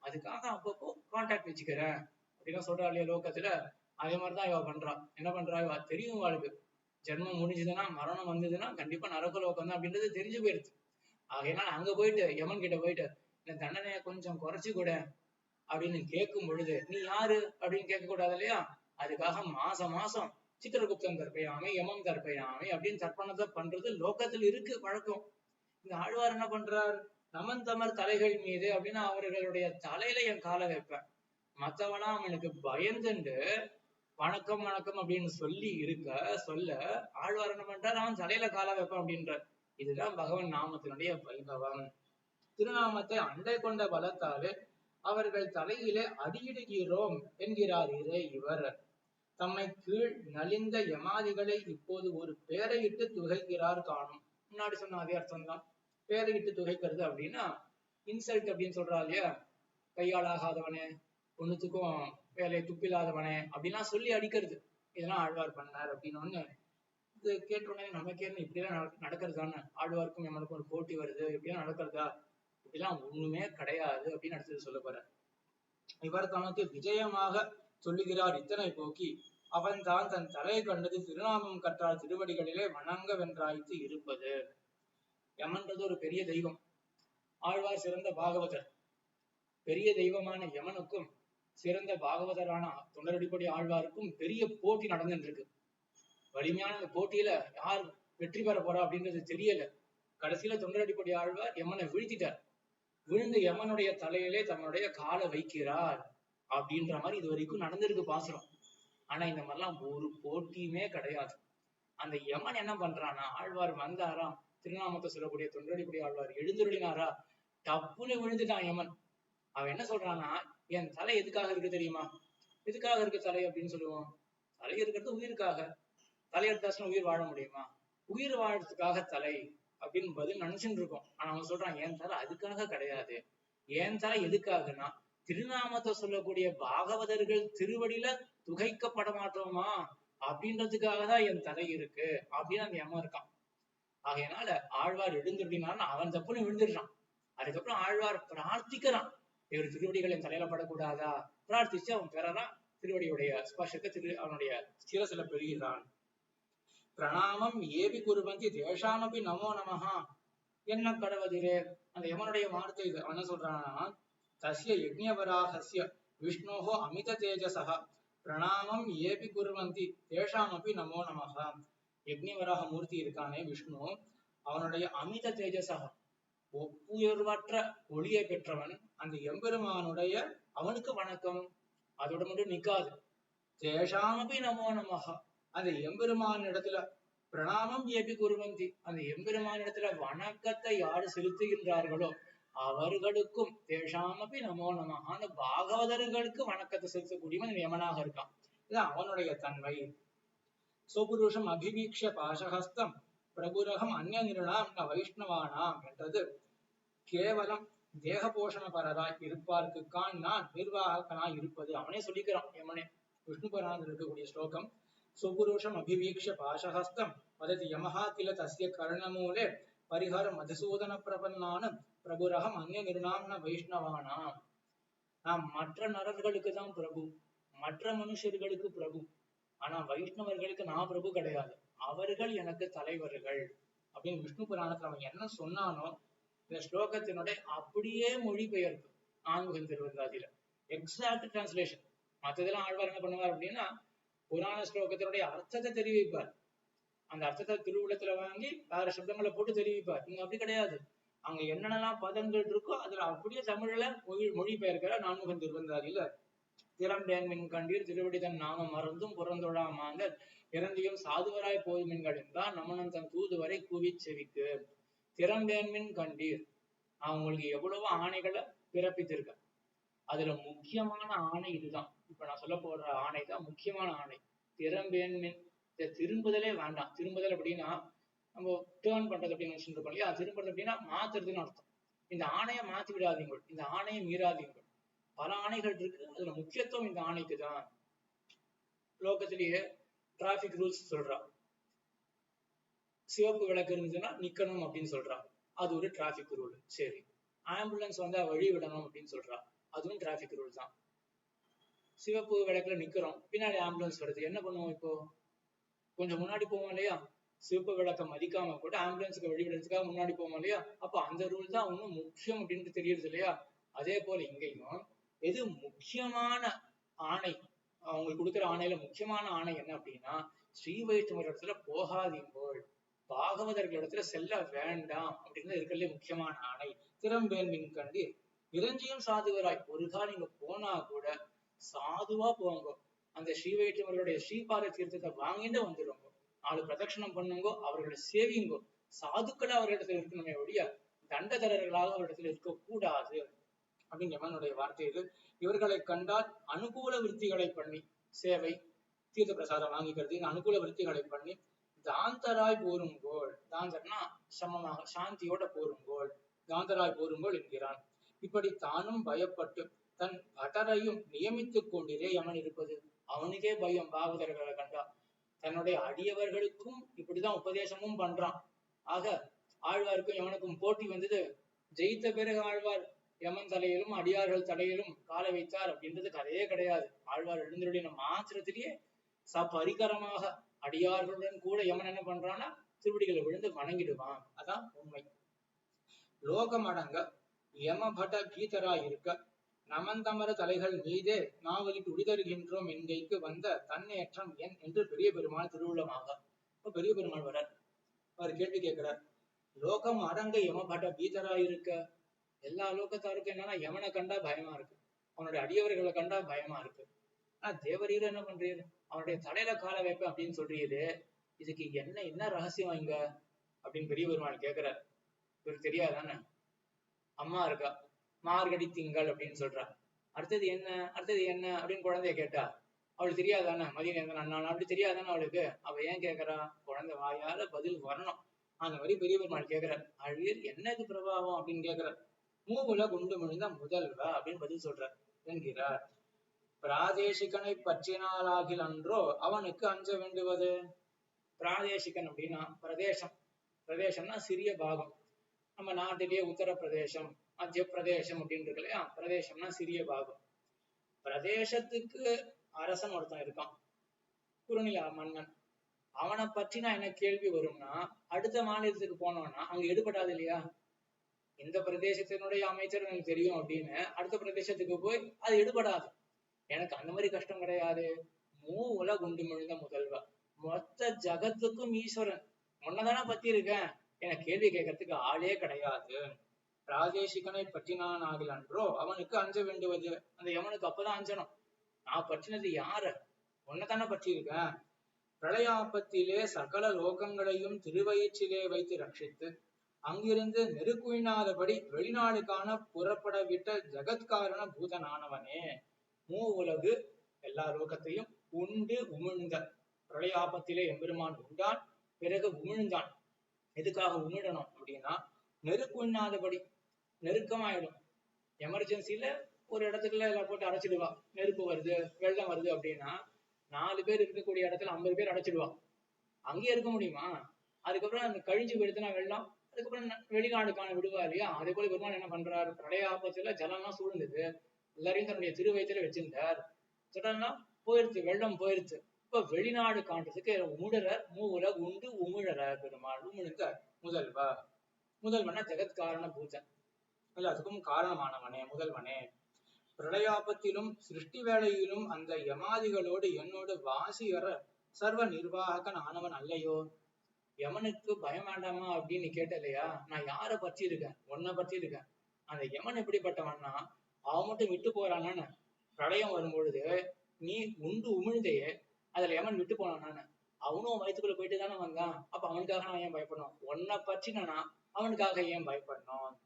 அதுக்காக அப்பப்போ கான்டாக்ட் வச்சுக்கிறேன் அப்படின்னு சொல்றா இல்லையா லோகத்துல. அதே மாதிரிதான் இவ பண்றா. என்ன பண்றா இவ, தெரியும் அவளுக்கு ஜென்மம் முடிஞ்சதுன்னா மரணம் வந்ததுன்னா கண்டிப்பா நரக லோகம் தான் அப்படின்றது தெரிஞ்சு போயிருச்சு. ஆகையினால அங்க போயிட்டு யமன் கிட்ட போயிட்டு இந்த தண்டனையை கொஞ்சம் குறைச்சு கூட அப்படின்னு கேட்கும் பொழுது நீ யாரு அப்படின்னு கேட்க கூடாது இல்லையா. அதுக்காக மாசம் மாசம் சித்திரகுப்தன் தர்ப்பயாமி யமம் தர்ப்பயாமி அப்படின்னு தர்ப்பணத்தை பண்றது லோகத்தில் இருக்கு வழக்கம். இந்த ஆழ்வார் என்ன பண்றார், நமன் தமர் தலைகள் மீது அப்படின்னா அவர்களுடைய தலையில என் காலை வைப்பேன், மத்தவனா அவனுக்கு பயந்துண்டு வணக்கம் வணக்கம் அப்படின்னு சொல்லி இருக்க சொல்ல ஆழ்வார் என்ன பண்றார், அவன் தலையில காலை வைப்பான் அப்படின்றார். இதுதான் பகவன் நாமத்தினுடைய வைபவம். திருநாமத்தை அண்டை கொண்ட பலத்தாலே அவர்கள் தலையிலே அடியிடுகிறோம் என்கிறார் இவர். தம்மை கீழ் நலிந்த யமாதிகளை இப்போது ஒரு பேரையிட்டு துகைக்கிறார் காணும். முன்னாடி சொன்ன அதே அர்த்தம் தான். பேரையிட்டு துகைக்கிறது அப்படின்னா இன்சல்ட் அப்படின்னு சொல்றா இல்லையா, கையால் ஆகாதவனே, ஒண்ணுத்துக்கும் வேலை துப்பில்லாதவனே அப்படின்லாம் சொல்லி அடிக்கிறது. இதெல்லாம் ஆழ்வார் பண்ணார் அப்படின்னு ஒண்ணு இது கேட்டோடனே நமக்கே இப்படிலாம் நடக்கிறது தானே, ஆழ்வாருக்கும் நம்மளுக்கும் ஒரு போட்டி வருது, இப்படிலாம் நடக்கிறதா, இப்படிலாம் ஒண்ணுமே கிடையாது அப்படின்னு அடுத்தது சொல்ல போற. இவர் தனக்கு விஜயமாக சொல்லுகிறார் இத்தனை போக்கி அவன் தான் தன் தலையை கண்டது திருநாமம் கற்றார் திருவடிகளிலே வணங்க வென்றாய்த்து இருப்பது. யமன்றது ஒரு பெரிய தெய்வம், ஆழ்வார் சிறந்த பாகவதர். பெரிய தெய்வமான யமனுக்கும் சிறந்த பாகவதரான தொண்டரடிப்படி ஆழ்வாருக்கும் பெரிய போட்டி நடந்துட்டு இருக்கு. வலிமையான அந்த போட்டியில யார் வெற்றி பெற போறா அப்படின்றது தெரியல. கடைசியில தொண்டரடிப்படி ஆழ்வார் யமனை வீழ்த்திட்டார். விழுந்து யமனுடைய தலையிலே தன்னுடைய காலை வைக்கிறார் அப்படின்ற மாதிரி இது வரைக்கும் நடந்திருக்கு பாசுரம். ஆனா இந்த மாதிரிலாம் ஒரு போட்டியுமே கிடையாது. அந்த யமன் என்ன பண்றானா, ஆழ்வார் வந்தாராம், திருநாமத்தை சொல்லக்கூடிய தொண்டரடிப்படி ஆழ்வார் எழுந்துருளினாரா, டப்புன்னு விழுந்துட்டான் யமன். அவன் என்ன சொல்றான்னா, என் தலை எதுக்காக இருக்கு தெரியுமா, எதுக்காக இருக்கு தலை அப்படின்னு சொல்லுவோம், தலை இருக்கிறது உயிருக்காக, தலை எடுத்தாச்சுன்னா உயிர் வாழ முடியுமா, உயிர் வாழறதுக்காக தலை அப்படின்னு பதில் நினைச்சுட்டு இருக்கோம். ஆனா அவன் சொல்றான் என் தலை அதுக்காக கிடையாது, என் தலை எதுக்காகனா திருநாமத்தை சொல்லக்கூடிய பாகவதர்கள் திருவடியில துகைக்கப்பட மாட்டோமா அப்படின்றதுக்காக தான் என் தலை இருக்கு அப்படின்னு அந்த யமன் இருக்கான். ஆகையனால ஆழ்வார் எழுந்துருடினான்னு அவன் தப்புன்னு விழுந்துடுறான். அதுக்கப்புறம் ஆழ்வார் பிரார்த்திக்கிறான், இவர் திருவடிகள் என் தலையில படக்கூடாதா, பிரார்த்திச்சு அவன் பெறறான் திருவடியுடைய ஸ்பர்ஷத்தை அவனுடைய சிரசில பெறுகிறான். பிரணாமம் ஏபி குருவந்தி தேஷாமபி நமோ நமஹா என்ன கடவதிரே. அந்த யமனுடைய வார்த்தை அவன் என்ன சொல்றான்னா, தஸ்ய யஜ்ஞவராகஸ்ய விஷ்ணோஹோ அமித தேஜசஹ பிரணாமம் ஏபி குர்வந்தி தேஷாமபி நமோ நமஹ. யக்னிவராக மூர்த்தி இருக்கானே விஷ்ணு, அவனுடைய அமித தேஜசக ஒப்புயர்வற்ற ஒளியை பெற்றவன் அந்த எம்பெருமானுடைய அவனுக்கு வணக்கம். அதோட மட்டும் நிக்காது. தேஷாமபி நமோ நமஹ, அந்த எம்பெருமான இடத்துல பிரணாமம் ஏபி குருவந்தி, அந்த எம்பெருமான இடத்துல வணக்கத்தை யாரு செலுத்துகின்றார்களோ அவர்களுக்கும் தேஷாமபி நமோ நமஹ, அந்த பாகவதர்களுக்கு வணக்கத்தை செலுத்தக்கூடியவன் யமனாக இருக்கான். இது அவனுடைய தன்மை. சோபுருஷம் அபிவீக்ஷ பாசஹஸ்தம் பிரபுரகம் அந்நிய நிருணாம் ந வைஷ்ணவானாம் என்றது கேவலம் தேக போஷண பரராய் இருப்பார்க்குக்கான் நான் நிர்வாகனாய் இருப்பது. அவனே சொல்லிக்கிறான் யமனே. விஷ்ணு புராணத்தில் இருக்கக்கூடிய ஸ்லோகம். சுபுருஷம் அபிவீக்ஷ பாசஹஸ்தம் வததி யமஹா கில தஸ்ய கர்ணமூலே பரிஹர மதுசூதன பிரபன்னான பிரபுரகம் அந்நிய நிருணாம் ந வைஷ்ணவானாம். நாம் மற்ற நரர்களுக்கு தான் பிரபு, மற்ற மனுஷர்களுக்கு பிரபு, ஆனா வைஷ்ணவர்களுக்கு நான் பிரபு கிடையாது, அவர்கள் எனக்கு தலைவர்கள் அப்படின்னு விஷ்ணு புராணத்துல அவன் என்ன சொன்னானோ இந்த ஸ்லோகத்தினுடைய அப்படியே மொழிபெயர்ப்பு ஆன்மீகம் திருவந்தாதியில எக்ஸாக்ட் டிரான்ஸ்லேஷன். மற்றதெல்லாம் ஆழ்வார் என்ன பண்ணுவார் அப்படின்னா புராண ஸ்லோகத்தினுடைய அர்த்தத்தை தெரிவிப்பார், அந்த அர்த்தத்தை திருவுள்ளத்துல வாங்கி வேற சப்தங்களை போட்டு தெரிவிப்பார். இங்க அப்படி கிடையாது. அங்க என்னென்னலாம் பதங்கள் இருக்கோ அதுல அப்படியே தமிழ்ல மொழிபெயர்க்கிற நான்முகன் திருவந்தாதியில திறம்பேன்மின் கண்டீர் திருவடிதன் நாம மறந்தும் புறந்தொழா மாந்தர் இறந்தியும் சாதுவராய் போதுமின்கள் என்றால் நமனன் தன் தூதுவரை கூவி செவிக்கு. திறம்பேன்மின் கண்டீர், அவங்களுக்கு எவ்வளவோ ஆணைகளை பிறப்பித்திருக்க, அதுல முக்கியமான ஆணை இதுதான். இப்ப நான் சொல்ல போற ஆணை தான் முக்கியமான ஆணை. திறம்பேன்மின், திரும்புதலே வேண்டாம். திரும்புதல் அப்படின்னா நம்ம டேர்ன் பண்றது அப்படின்னு நினைச்சுட்டு இருக்கோம் இல்லையா, திரும்புறது அப்படின்னா மாத்துறதுன்னு அர்த்தம். இந்த ஆணையை மாத்தி விடாதீங்க, இந்த ஆணையை மீறாதீங்க. பல ஆணைகள் இருக்கு, அதுல முக்கியத்துவம் இந்த ஆணைக்கு தான். லோகத்திலேயே டிராபிக் ரூல்ஸ் சொல்றா, சிவப்பு விளக்கு இருந்துச்சுன்னா நிக்கணும் அப்படின்னு சொல்றா, அது ஒரு டிராபிக் ரூல். சரி, ஆம்புலன்ஸ் வந்தா வழி விடணும் அப்படின்னு சொல்றா, அதுவும் டிராபிக் ரூல் தான். சிவப்பு விளக்குல நிக்கிறோம், பின்னாடி ஆம்புலன்ஸ் வருது, என்ன பண்ணுவோம்? இப்போ கொஞ்சம் முன்னாடி போவோம் இல்லையா? சிவப்பு விளக்க மதிக்காம கூட ஆம்புலன்ஸுக்கு வழி விடுறதுக்காக முன்னாடி போவோம் இல்லையா? அப்ப அந்த ரூல் தான் ஒன்னும் முக்கியம் அப்படின்னு தெரியுது இல்லையா? அதே போல இங்கேயும் எது முக்கியமான ஆணை, அவங்களுக்கு கொடுக்குற ஆணையில முக்கியமான ஆணை என்ன அப்படின்னா ஸ்ரீ வைஷ்ணவர் இடத்துல போகாதீங்கோள், பாகவதர்கள் இடத்துல செல்ல வேண்டாம் அப்படின்னு இருக்கிறதுல முக்கியமான ஆணை. திறம்பேன்மின் கண்டு இறைஞ்சியும் சாதுவராய், ஒரு கால் நீங்க போனா கூட சாதுவா போங்க, அந்த ஸ்ரீ வைஷ்ணவர்களுடைய ஸ்ரீபாத தீர்த்தத்தை வாங்கிட்டு வந்துடுங்க, 4 பிரதட்சணம் பண்ணுங்கோ, அவர்களை சேவிங்கோ, சாதுக்களை அவர்களிடத்துல இருக்கணுமே ஒழிய தண்டதரர்களாக அவரிடத்துல இருக்கக்கூடாது அப்படின்னு யமனுடைய வார்த்தைகள். இவர்களை கண்டால் அனுகூல விருத்திகளை பண்ணி சேவை தீர்த்த பிரசாதம் வாங்கிக்கிறது, இந்த அனுகூல விருத்திகளை பண்ணி தாந்தராய் போருங்கோள், தாந்தர்னா சமமாக சாந்தியோட போருங்கோள், தாந்தராய் போருங்கோள் என்கிறான். இப்படி தானும் பயப்பட்டு தன் பட்டரையும் நியமித்துக் கொண்டிரே யமன் இருப்பது. அவனுக்கே பயம் பாகவதர்களை கண்டா, தன்னுடைய அடியவர்களுக்கும் இப்படிதான் உபதேசமும் பண்றான். ஆக ஆழ்வாருக்கும் யமனுக்கும் போட்டி வந்தது. ஜெயித்த பிறகு ஆழ்வார் யமன் தலையிலும் அடியார்கள் தலையிலும் கால வைத்தார் அப்படின்றது கதையே கிடையாது. ஆழ்வார் எழுந்தருடைய மாத்திரத்திலேயே பரிகரமாக அடியார்களுடன் கூட யமன் என்ன பண்றான்னா திருவடிகளை விழுந்து வணங்கிடுவான். அதான் உண்மை. லோகம் அடங்க யமபட கீதராய் இருக்க நமந்தமர தலைகள் மீதே நாவலிட்டு உடிதருகின்றோம் என்கைக்கு வந்த தன்னேற்றம் என் என்று பெரிய பெருமாள் திருவுள்ளமாக. இப்ப பெரிய பெருமாள் வரார், அவர் கேள்வி கேட்கிறார். லோகம் அடங்க யமபட கீதராய் இருக்க, எல்லா லோகத்தாருக்கும் என்னன்னா யமனை கண்டா பயமா இருக்கு, அவனுடைய அடியவர்களை கண்டா பயமா இருக்கு. ஆனா தேவரீர் என்ன பண்றீரு, அவனுடைய தலையில கால வைப்பேன் அப்படின்னு சொல்றீரு, இதுக்கு என்ன ரகசியம் இங்க அப்படின்னு பெரிய பெருமாள் கேட்கிறார். இவருக்கு தெரியாதானே? அம்மா இருக்கா, மார்கடி திங்கள் அப்படின்னு சொல்றா, அடுத்தது என்ன அப்படின்னு குழந்தைய கேட்டா அவளுக்கு தெரியாதானே? மதியம் எந்த நன்னாள் அப்படி தெரியாதானே அவளுக்கு? அவ ஏன் கேட்கறா? குழந்தை வாயால பதில் வரணும். அந்த மாதிரி பெரிய பெருமாள் கேட்கிறார். அழியர் என்னது பிரபாவம் அப்படின்னு கேட்கிறார். மூவுல குண்டு முழுந்த முதல்வ அப்படின்னு பதில் சொல்றார் என்கிறார். பிராதேசிகனை பற்றினாலாகில் அன்றோ அவனுக்கு அஞ்ச வேண்டுவது. பிராதேசிகன் அப்படின்னா பிரதேசம், பிரதேசம்னா சிறிய பாகம். நம்ம நாட்டிலேயே உத்தரப்பிரதேசம், மத்திய பிரதேசம் அப்படின்னு இருக்கு இல்லையா? பிரதேசம்னா சிறிய பாகம். பிரதேசத்துக்கு அரசன் ஒருத்தன் இருக்கான், குறுநில மன்னன். அவனை பற்றி நான் என்ன கேள்வி வரும்னா, அடுத்த மாநிலத்துக்கு போனோம்னா அங்க எடுபடாது இல்லையா? இந்த பிரதேசத்தினுடைய அமைச்சர் எனக்கு தெரியும் அப்படின்னு அடுத்த பிரதேசத்துக்கு போய் அது எடுபடாது. எனக்கு அந்த மாதிரி கஷ்டம் கிடையாது. உலகுண்டு முழுந்த முதல்வா, மொத்த ஜகத்துக்கும் ஈஸ்வரன், உன்னதானே பத்தி இருக்கேன், எனக்கு கேள்வி கேட்கறதுக்கு ஆளே கிடையாது. ராஜேஷிகனை பற்றினான் ஆகில் அன்றோ அவனுக்கு அஞ்ச வேண்டுவது. அந்த யமனுக்கு அப்பதான் அஞ்சணும். நான் பற்றினது யார? உன்னதானே பற்றி இருக்கேன். பிரளயாபத்திலே சகல லோகங்களையும் திருவயிற்றிலே வைத்து ரட்சித்து அங்கிருந்து நெருக்குயினாதபடி வெளிநாடு காண புறப்பட விட்ட ஜகத்காரண பூதனானவனே, உலகு எல்லா லோகத்தையும் உண்டு உமிழ்ந்த. பிரளயாபத்திலே எம்பெருமான் உண்டான், பிறகு உமிழ்ந்தான். எதுக்காக உமிழணும் அப்படின்னா, நெருக்குயினாதபடி, நெருக்கமாயிடும். எமர்ஜென்சில ஒரு இடத்துக்குள்ள எல்லாம் போட்டு அடைச்சிடுவா. நெருப்பு வருது, வெள்ளம் வருது அப்படின்னா 4 பேர் இருக்கக்கூடிய இடத்துல 50 பேர் அடைச்சிடுவா. அங்கேயே இருக்க முடியுமா? அதுக்கப்புறம் அந்த கழிஞ்சு போயிடுதுன்னா வெள்ளம், அதுக்கப்புறம் வெளிநாடு காண விடுவா இல்லையா? அதே போல பெருமான் என்ன பண்றாரு, பிரளய ஆபத்துல ஜலம்லாம் சூழ்ந்தது, எல்லாரையும் தன்னுடைய திருவயத்துல வச்சிருந்தார். ஜலம்லாம் போயிருச்சு, வெள்ளம் போயிருச்சு. இப்ப வெளிநாடு காண்றதுக்கு உமிழற உலகு உண்டு உமிழற பெருமாள், உமிழ்ந்த முதல்வா. முதல்வனா ஜெகத்காரண பூஜன், எல்லாத்துக்கும் காரணமானவனே, முதல்வனே. பிரளயாபத்திலும் சிருஷ்டி வேளையிலும் அந்த யமாதிகளோடு என்னோடு வாசியற சர்வ நிர்வாகன் ஆனவன் அல்லையோ. யமனுக்கு பயம் வேண்டாமா அப்படின்னு கேட்ட இல்லையா? நான் யாரை பற்றி இருக்கேன், உன்னை பற்றி இருக்கேன். அந்த யமன் எப்படிப்பட்டவன்னா, அவன் மட்டும் விட்டு போறானான்னு, பிரளயம் வரும்பொழுது நீ உண்டு உமிழ்ந்தையே, அதுல யமன் விட்டு போனானான்னு, அவனும் வயிற்றுக்குள்ள போயிட்டு தானே வந்தான். அப்ப அவனுக்காக நான் ஏன் பயப்படணும்? உன்னை பற்றினா அவனுக்காக ஏன் பயப்படணும்?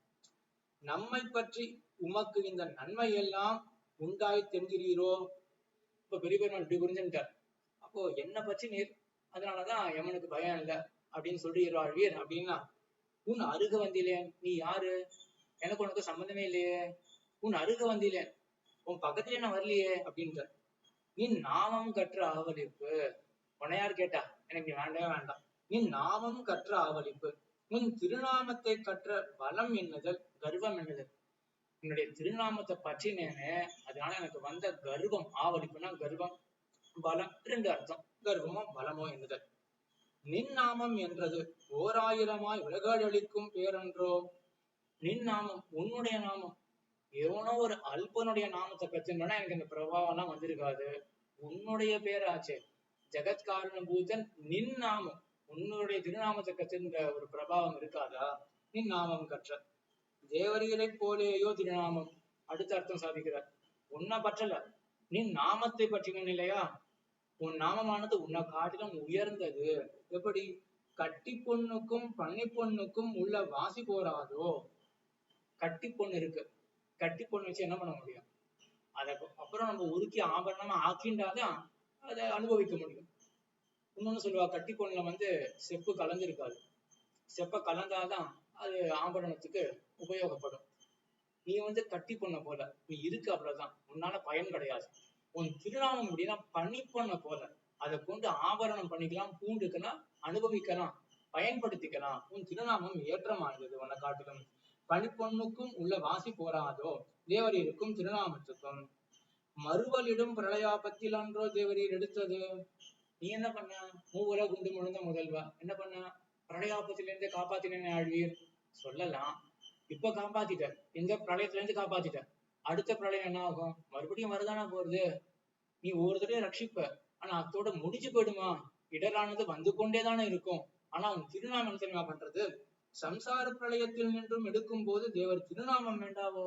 நம்மை பற்றி உமக்கு இந்த நன்மை எல்லாம் உண்டாய் தென்கிறீரோ. இப்ப பெரிய பெருமாள் இப்படி புரிஞ்சுட்டார். அப்போ என்னை பற்றி நீர், அதனாலதான் யமனுக்கு பயம் இல்லை அப்படின்னு சொல்றீர் அப்படின்னா, உன் அருக வந்திலேன், நீ யாரு? எனக்கு உனக்கு சம்பந்தமே இல்லையே. உன் அருக வந்திலேன், உன் பக்கத்திலே நான் வரலையே அப்படின்ற. நீ நாமம் கற்ற ஆவலிப்பு. உன்னை யார் கேட்டா? எனக்கு நீ வேண்டவே வேண்டாம். நீ நாமம் கற்ற ஆவலிப்பு, உன் திருநாமத்தை கற்ற பலம் என்னதல், கர்வம் என்னதல். என்னுடைய திருநாமத்தை பற்றினேனே, அதனால எனக்கு வந்த கர்வம். ஆவலிப்புனா கர்வம், பலம், 2 அர்த்தம். கர்வமோ பலமோ என்னதல். நின் நாமம் என்றது 1000 உலகாளிக்கும் பேரன்றோ. நின் நாமம், உன்னுடைய நாமம். எவனோ ஒரு அல்பனுடைய நாமத்தை கத்துனா எனக்கு இந்த பிரபாவம் எல்லாம் வந்திருக்காது. உன்னுடைய பேராச்சே, ஜெகத்காரண பூஜன், நின் நாமம், உன்னுடைய திருநாமத்தை கற்றுன்ற ஒரு பிரபாவம் இருக்காதா? நின் நாமம் கற்ற தேவர்களை போலேயோ திருநாமம். அடுத்த அர்த்தம் சாதிக்கிறார். உன்னை பற்றல, நின் நாமத்தை பற்றின இல்லையா? உன் நாமமானது உன்னை காட்டிலும் உயர்ந்தது. எப்படி? கட்டி பொண்ணுக்கும் பண்ணி பொண்ணுக்கும் உள்ள வாசி போராதோ. கட்டி பொண்ணு இருக்கு, கட்டி பொண்ணு வச்சு என்ன பண்ண முடியும்? அதை அப்புறம் நம்ம உருக்கி ஆபரணமா ஆக்கின்றாதான் அதை அனுபவிக்க முடியும். இன்னொன்னு சொல்லுவா, கட்டி பொண்ணுல செப்பு கலந்துருக்காது. செப்ப கலந்தாதான் அது ஆபரணத்துக்கு உபயோகப்படும். நீ கட்டி பொண்ண போல நீ இருக்கு, அவ்வளவுதான். உன்னால பயன் கிடையாது. உன் திருநாமம் அப்படின்னா பனி பொண்ண போல, அதை கொண்டு ஆபரணம் பண்ணிக்கலாம், பூண்டுக்கலாம், அனுபவிக்கலாம், பயன்படுத்திக்கலாம். உன் திருநாமம் ஏற்றமானது. உன்னை காட்டிலும் பனிப்பொண்ணுக்கும் உள்ள வாசி போராதோ தேவரீருக்கும் திருநாமத்துக்கும். மறுவலிடும் பிரளயாபத்தில் அன்றோ தேவரீர் எடுத்தது. நீ என்ன பண்ண? உலகுண்டு முழுந்த முதல்வா என்ன பண்ண? பிரளயாபத்திலிருந்து காப்பாத்தினேன் ஆழ்வீர் சொல்லலாம். இப்ப காப்பாத்திட்ட, இந்த பிரளயத்துல இருந்து காப்பாத்திட்ட. அடுத்த பிரளயம் என்ன ஆகும்? மறுபடியும் வருதானா போறது? நீ ஒரு தடவை ரட்சிப்ப, ஆனா அதோட முடிஞ்சு போயிடுமா? இடரானது வந்து கொண்டேதானே இருக்கும். ஆனா உன் திருநாமம் தெரியுமா பண்றது? சம்சார பிரளயத்தில் நின்றும் எடுக்கும் போது தேவர் திருநாமம் வேண்டாவோ?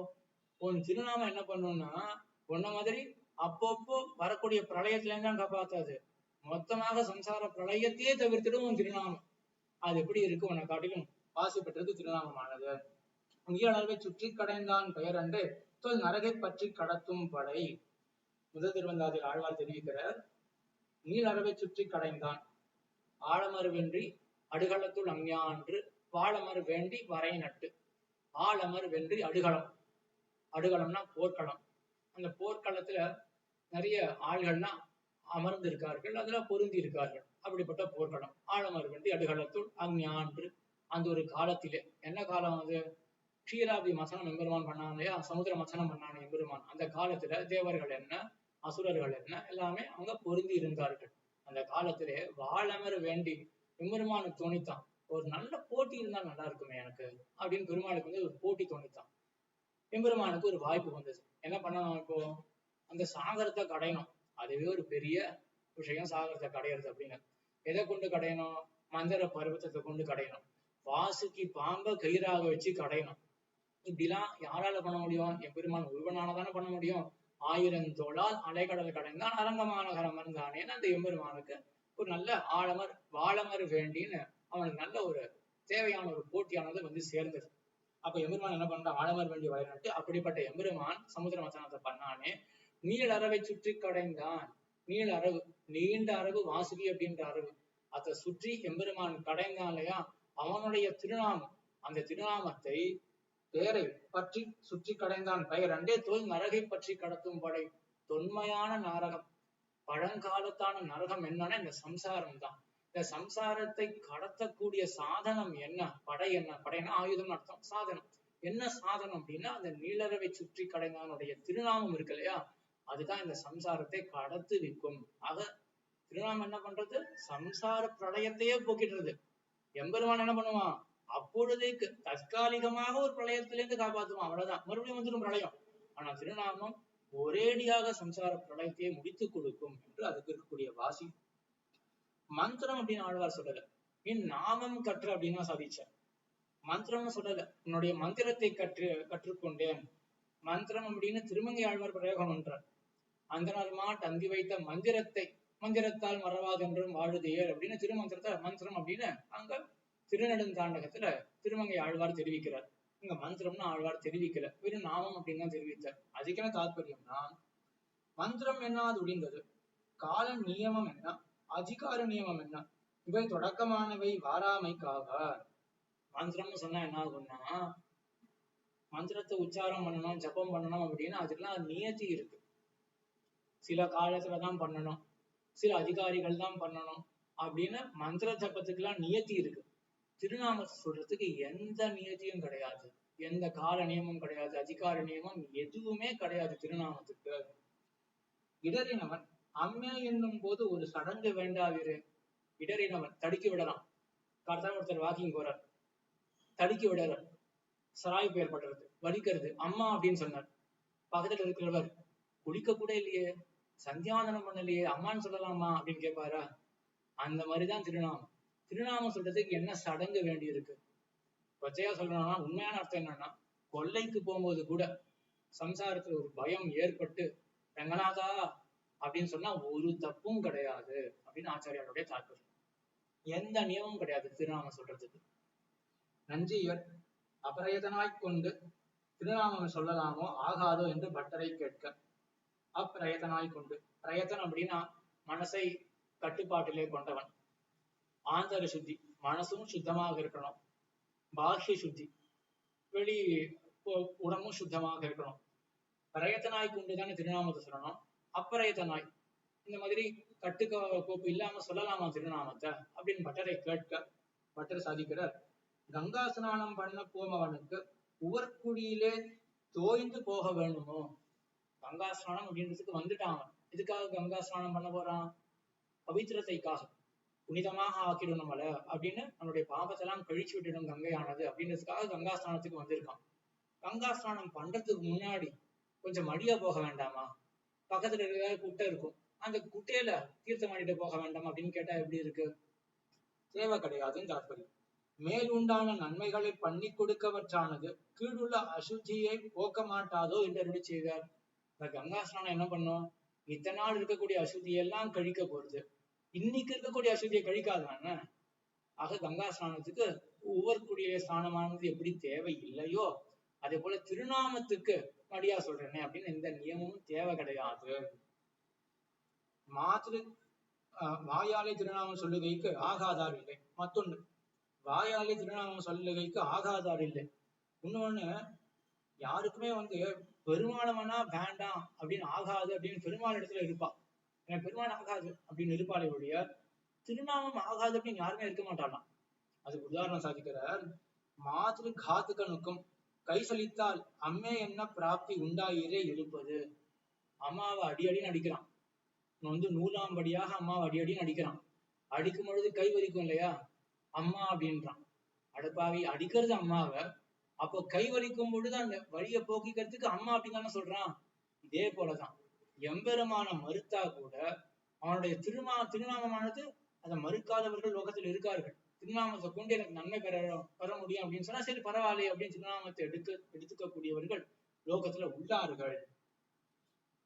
உன் திருநாமம் என்ன பண்ணும்னா, உன்ன மாதிரி அப்பப்போ வரக்கூடிய பிரளயத்துல இருந்தான் காப்பாத்தாது, மொத்தமாக சம்சார பிரளயத்தையே தவிர்த்திடும் உன் திருநாமம். அது எப்படி இருக்கு? உன்னை காட்டிலும் வாசி பெற்றது திருநாமமானது. உயர்வை சுற்றி கடைந்தான் பெயர் அன்று தொல் நரகை பற்றி கடத்தும் படை. முதல் திருவந்தாதில் ஆழ்வார் தெரிவிக்கிறார். நீள் அறவை சுற்றி கடைந்தான், ஆழமறு வென்றி அடுகளத்துள் அஞ்ஞான்று வாழமறு வேண்டி வரை நட்டு. ஆழமறு வென்றி அடுகளம், அடுகளம்னா போர்க்களம். அந்த போர்க்களத்துல நிறைய ஆள்கள்லாம் அமர்ந்து இருக்கார்கள், அதுல பொருந்தி இருக்கார்கள். அப்படிப்பட்ட போர்க்களம். ஆழமறு வென்றி அடுகளத்துள் அஞ்ஞான்று. அந்த ஒரு காலத்திலே, என்ன காலம் அது? க்ஷீராப்தி மசனம் எம்பெருமான் பண்ணான் இல்லையா? சமுத்திர மசனம் பண்ணான் எம்பெருமான். அந்த காலத்துல தேவர்கள் என்ன, அசுரர்கள் என்ன, எல்லாமே அவங்க பொருந்தி இருந்தார்கள். அந்த காலத்திலே வாழமர் வேண்டி எம்பெருமானுக்கு தோணித்தான், ஒரு நல்ல போட்டி இருந்தா நல்லா இருக்குமே எனக்கு அப்படின்னு பெருமாளுக்கு ஒரு போட்டி தோணித்தான். எம்பெருமானுக்கு ஒரு வாய்ப்பு வந்தது. என்ன பண்ணணும் இப்போ? அந்த சாகரத்தை கடையணும். அதுவே ஒரு பெரிய விஷயம், சாகரத்தை கடையிறது அப்படின்னு. எதை கொண்டு கடையணும்? மந்திர பருவத்தை கொண்டு கடையணும். வாசுகி பாம்பை கயிறாக வச்சு கடையணும். இப்படிலாம் யாரால பண்ண முடியும்? எம்பெருமான் ஒருவனாலதானே பண்ண முடியும். 1000 தோளால் அலைக்கடல் கடைந்தான் அரங்கமான மருந்தானேன்னு அந்த எம்பெருமானுக்கு ஒரு நல்ல ஆழமர் வாழமர் வேண்டின்னு அவனுக்கு நல்ல ஒரு தேவையான ஒரு போட்டியானது வந்து சேர்ந்தது. அப்ப எம்பெருமான் என்ன பண்றான்? ஆழமர் வேண்டி வயநாட்டு அப்படிப்பட்ட எம்பெருமான் சமுத்திர மத்தனத்தை பண்ணானே. நீள் அரவை சுற்றி கடைந்தான். நீள் அரவு, நீண்ட அரவு வாசுகி அப்படின்ற அரவு, அதை சுற்றி எம்பெருமான் கடைந்தான் இல்லையா? அவனுடைய திருநாமம், அந்த திருநாமத்தை பெயரை பற்றி சுற்றி கடைந்தான். பெயர் அண்டே தோல் நரகை பற்றி கடத்தும் படை. தொன்மையான நரகம், பழங்காலத்தான நரகம் என்னன்னா இந்த சம்சாரம் தான். இந்த சம்சாரத்தை கடத்தக்கூடிய சாதனம் என்ன? படை என்ன? படைனா ஆயுதம் அர்த்தம். சாதனம் என்ன? சாதனம் அப்படின்னா அந்த நீளரவை சுற்றி கடைந்தானுடைய திருநாமம் இருக்கு இல்லையா? அதுதான் இந்த சம்சாரத்தை கடத்து வைக்கும். ஆக திருநாமம் என்ன பண்றது? சம்சார பிரளயத்தையே போக்கிடுறது. எம்பெருமான் என்ன பண்ணுவான்? அப்பொழுதைக்கு தற்காலிகமாக ஒரு பிரளயத்திலிருந்து காப்பாற்றுவான், அவ்வளவுதான். மறுபடியும் வந்துடும் பிரளயம். ஆனா திருநாமம் ஒரேடியாக சம்சார பிரளயத்தையே முடித்துக் கொடுக்கும் என்று அதுக்கு இருக்கக்கூடிய வாசி. மந்திரம் அப்படின்னு ஆழ்வார் சொல்லல, நீ நாமம் கற்று அப்படின்னா சாதிச்ச. மந்திரம்னு சொல்லல, உன்னுடைய மந்திரத்தை கற்றுக்கொண்டேன். மந்திரம் அப்படின்னு திருமங்கை ஆழ்வார் பிரயோகம் பண்றார். அந்த நாள் மாட்டு அந்தி வைத்த மந்திரத்தால் மறவாதென்றும் வாழுதையர் அப்படின்னு திருமந்திரத்தை மந்திரம் அப்படின்னு அங்க திருநெடுந்தாண்டகத்துல திருமங்கை ஆழ்வார் தெரிவிக்கிறார். இங்க மந்திரம்னு ஆழ்வார் தெரிவிக்கல, வெறும் நாமம் அப்படின்னு தான் தெரிவித்தார். அதுக்கான தாற்பயம்னா மந்திரம் என்ன? அது ஒழிந்தது. கால நியமம் என்ன? அதிகார நியமம் என்ன? இவை தொடக்கமானவை வாராமைக்காக. மந்திரம்னு சொன்னா என்ன ஆகும்னா, மந்திரத்தை உச்சாரம் பண்ணணும், ஜபம் பண்ணணும் அப்படின்னா அதுக்கெல்லாம் நியதி இருக்கு. சில காலத்துலதான் பண்ணணும், சில அதிகாரிகள் தான் பண்ணணும் அப்படின்னு மந்திர ஜபத்துக்கெல்லாம் நியதி இருக்கு. திருநாமத்தை சொல்றதுக்கு எந்த நியதியும் கிடையாது, எந்த கால நியமம் கிடையாது, அதிகார நியமம் எதுவுமே கிடையாது திருநாமத்துக்கு. இடறினவன் அம்மே என்னும் போது ஒரு சடங்கு வேண்டாவிரு. இடறினவன் தடுக்கி விடலாம். கரெக்டான ஒருத்தர் வாக்கிங் போறார், தடுக்கி விடுறார், சராய்ப்பு ஏற்படுறது, வலிக்கிறது, அம்மா அப்படின்னு சொன்னார். பக்கத்துல இருக்கிறவர் குளிக்க கூட இல்லையே, சந்தியாவந்தனம் பண்ணலையே, அம்மான்னு சொல்லலாமா அப்படின்னு கேட்பாரா? அந்த மாதிரிதான் திருநாமம். திருநாமம் சொல்றதுக்கு என்ன சடங்கு வேண்டி இருக்கு? பச்சையா சொல்லணும்னா உண்மையான அர்த்தம் என்னன்னா, கொல்லைக்கு போகும்போது கூட சம்சாரத்துல ஒரு பயம் ஏற்பட்டு ரங்கநாதா அப்படின்னு சொன்னா ஒரு தப்பும் கிடையாது அப்படின்னு ஆச்சாரியாருடைய தாற்பயம். எந்த நியமமும் கிடையாது திருநாமம் சொல்றதுக்கு. நஞ்சியர் அபிரயத்தனாய்க் கொண்டு திருநாமம் சொல்லலாமோ ஆகாதோ என்று பட்டரை கேட்க. அப்பிரயத்தனாய் கொண்டு, பிரயத்தன் அப்படின்னா மனசை கட்டுப்பாட்டிலே கொண்டவன். ஆந்தர சுத்தி, மனசும் சுத்தமாக இருக்கணும். பாஹ்ய சுத்தி, வெளி உடம்பும் சுத்தமாக இருக்கணும். பிரயத்தனாய் கொண்டுதானே திருநாமத்தை சொல்லணும். அப்பிரயத்தனாய், இந்த மாதிரி கோப்பு இல்லாம சொல்லலாமா திருநாமத்தை அப்படின்னு பட்டரை கேட்க. பட்டர் சாதிக்கிறார், கங்கா ஸ்நானம் பண்ண போமவனுக்கு உவர்குடியிலே தோய்ந்து போக வேணுமோ? கங்கா ஸ்நானம் அப்படின்றதுக்கு வந்துட்டான். இதுக்காக கங்கா ஸ்நானம் பண்ண போறான்? பவித்திரத்தைக்காக, புனிதமாக ஆக்கிடும் நம்மள அப்படின்னு, நம்மளுடைய பாபத்தெல்லாம் கழிச்சு விட்டுடும் கங்கையானது அப்படின்றதுக்காக கங்கா ஸ்நானத்துக்கு வந்திருக்கான். கங்கா ஸ்நானம் பண்றதுக்கு முன்னாடி கொஞ்சம் மடியா போக வேண்டாமா? பக்கத்துல இருக்கிற குட்டை இருக்கும், அந்த குட்டையில தீர்த்தம் ஆடிட்டு போக வேண்டாமா அப்படின்னு கேட்டா எப்படி இருக்கு? தேவை கிடையாதுன்னு தாற்பயம். மேலுண்டான நன்மைகளை பண்ணி கொடுக்கவற்றானது கீழுள்ள அசுத்தியை போக்க மாட்டாதோ என்று அருளி செய்தார். இந்த கங்கா ஸ்நானம் என்ன பண்ணும்? இத்தனை நாள் இருக்கக்கூடிய அசுத்தியெல்லாம் கழிக்க போறது, இன்னைக்கு இருக்கக்கூடிய அசுத்தியை கழிக்காதான. ஆக கங்கா ஸ்நானத்துக்கு உவர்குடியிலே ஸ்நானமானது எப்படி தேவை இல்லையோ, அதே போல திருநாமத்துக்கு மடியா சொல்றேனே அப்படின்னு எந்த நியமமும் தேவை கிடையாது. மாத்திரு வாயாலே திருநாமம் சொல்லுகைக்கு ஆகாதார் இல்லை. மத்தொன்று, வாயாலே திருநாமம் சொல்லுகைக்கு ஆகாதார் இல்லை. இன்னொன்னு, யாருக்குமே பெருமாளமனா வேண்டாம் அப்படின்னு ஆகாது அப்படின்னு பெருமாள் இடத்துல இருப்பா. ஏன்னா பெருமாள் ஆகாது அப்படின்னு இருப்பாளே ஒழிய திருநாமம் ஆகாது அப்படின்னு யாருமே இருக்க மாட்டாளாம். அதுக்கு உதாரணம் சாதிக்கிறார். மாதிரி காத்துக்கனுக்கும் கை சலித்தால் அம்மே என்ன பிராப்தி உண்டாயிரே இருப்பது. அம்மாவை அடியடின்னு அடிக்கிறான். நூலாம்படியாக அம்மாவை அடியடின்னு அடிக்கிறான். அடிக்கும் பொழுது கை வலிக்கும் இல்லையா, அம்மா அப்படின்றான். அடுப்பாவி அடிக்கிறது அம்மாவை, அப்போ கை வலிக்கும் பொழுது அந்த வழியை போக்கிக்கிறதுக்கு அம்மா அப்படின்னு தானே சொல்றான். இதே போலதான் எம்பெருமான மறுத்தா கூட அவனுடைய திருநாமமானது அதை மறுக்காதவர்கள் லோகத்தில் இருக்கார்கள். திருநாமத்தை கொண்டு எனக்கு நன்மை பெற முடியும் அப்படின்னு சொன்னா சரி பரவாயில்லை அப்படின்னு திருநாமத்தை எடுத்துக்கக்கூடியவர்கள் லோகத்துல உள்ளார்கள்.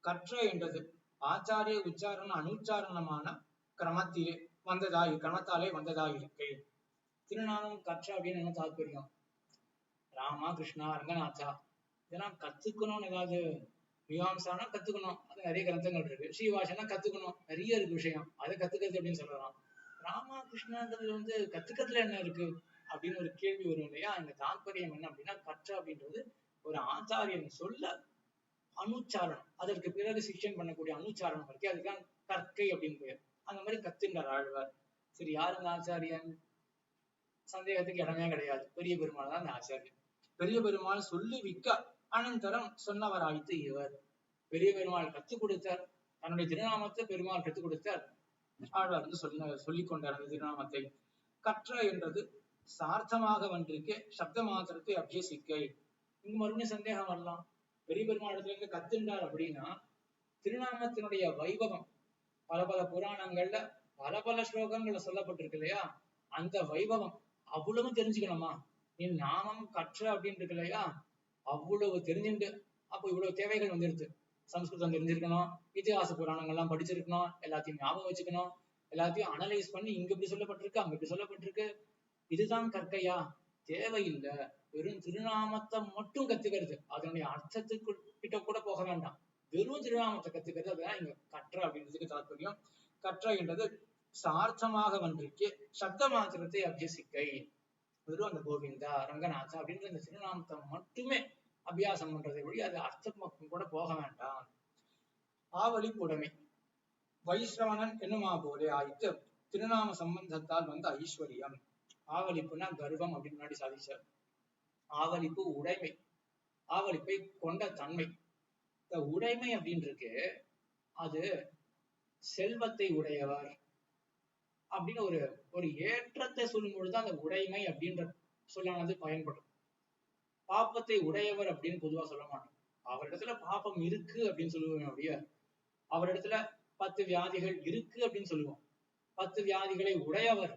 கற்ற என்றது ஆச்சாரிய உச்சாரண அனுச்சாரணமான கிரமத்தாலே வந்ததாயிருக்கை. திருநாமம் கற்ற அப்படின்னு என்ன தாற்பயம்? ராமா கிருஷ்ணா ரங்கநாதா இதெல்லாம் கத்துக்கணும்னு ஏதாவது மீமாம்சானா கத்துக்கணும், அது நிறைய கிரந்தங்கள் இருக்கு. ஸ்ரீவாசனா கத்துக்கணும், நிறைய இருக்கு விஷயம், அதை கத்துக்கிறது அப்படின்னு சொல்லலாம். ராமா கிருஷ்ணான்றது கத்துக்கிறதுல என்ன இருக்கு அப்படின்னு ஒரு கேள்வி வரும் இல்லையா? இந்த தாற்பயம் என்ன அப்படின்னா, கற்ற அப்படின்றது ஒரு ஆச்சாரியன் சொல்ல அனுச்சாரணம், அதற்கு பிறகு சிக்ஷன் பண்ணக்கூடிய அனுச்சாரணம் இருக்கு, அதுதான் கற்கை அப்படின்னு பெயர். அந்த மாதிரி கத்துன்றார் ஆழ்வார். சரி, யார் அந்த ஆச்சாரியன்? சந்தேகத்துக்கு இடமே கிடையாது, பெரிய பெருமாள் தான் அந்த ஆச்சாரியன். பெரிய பெருமாள் சொல்லி விக்க அனந்தரம் சொன்னவராய்த்து இவர். பெரிய பெருமாள் கத்துக் கொடுத்தார், தன்னுடைய திருநாமத்தை பெருமாள் கற்றுக் கொடுத்தார், ஆழ்வார் சொல்லிக் கொண்டார் அந்த திருநாமத்தை. கற்ற என்றது சார்த்தமாக வந்திருக்க சப்த மாத்திரத்தை அபியசிக்கை. இங்க மறுபடியும் சந்தேகம் வரலாம், பெரிய பெருமாள் இடத்துல இருந்து கத்துண்டார் அப்படின்னா திருநாமத்தினுடைய வைபவம் பல பல புராணங்கள்ல பல பல ஸ்லோகங்கள்ல சொல்லப்பட்டிருக்கு இல்லையா? அந்த வைபவம் அவ்வளவு தெரிஞ்சுக்கணுமா? நீ நாமம் கற்ற அப்படின்னு இருக்கு இல்லையா, அவ்வளவு தெரிஞ்சுட்டு அப்போ இவ்வளவு தேவைகள் வந்துருது. சம்ஸ்கிருதம் தெரிஞ்சிருக்கணும், இதிகாச புராணங்கள்லாம் படிச்சிருக்கணும், எல்லாத்தையும் ஞாபகம் வச்சுக்கணும், எல்லாத்தையும் அனலைஸ் பண்ணி இங்க இப்படி சொல்லப்பட்டிருக்கு அங்க இப்படி சொல்லப்பட்டிருக்கு. இதுதான் கற்கையா? தேவையில்லை. வெறும் திருநாமத்தை மட்டும் கத்துக்கிறது, அதனுடைய அர்த்தத்துக்கு கிட்ட கூட போக வேண்டாம், வெறும் திருநாமத்தை கத்துக்கிறது, அதுதான் இங்க கற்ற அப்படின்றதுக்கு தாற்பயம். கற்ற என்றது சார்த்தமாக வந்திருக்கு சப்த மாத்திரத்தை அபியசிக்கை. வெறும் அந்த கோவிந்தா ரங்கநாதா அப்படின்ற அந்த திருநாமத்தை மட்டுமே அபியாசம் பண்றதை வழி அது அர்த்தம் கூட போக வேண்டாம். ஆவலி புடமை வைஸ்ரவணன் என்னுமா போலே ஆயிட்டு திருநாம சம்பந்தத்தால் வந்த ஐஸ்வர்யம். ஆவலிப்புனா கர்வம் அப்படின்னு முன்னாடி சாதிச்சார். ஆவலிப்பு உடைமை, ஆவலிப்பை கொண்ட தன்மை. இந்த உடைமை அப்படின்றது அது செல்வத்தை உடையவர் அப்படின்னு ஒரு ஏற்றத்தை சொல்லும் பொழுது அந்த உடைமை அப்படின்ற சொல்லானது பயன்படும். பாப்பத்தை உடையவர் அப்படின்னு பொதுவா சொல்ல மாட்டோம். அவரிடத்துல பாப்பம் இருக்கு அப்படின்னு சொல்லுவோம், அப்படியே அவரிடத்துல 10 வியாதிகள் இருக்கு அப்படின்னு சொல்லுவோம். 10 வியாதிகளை உடையவர்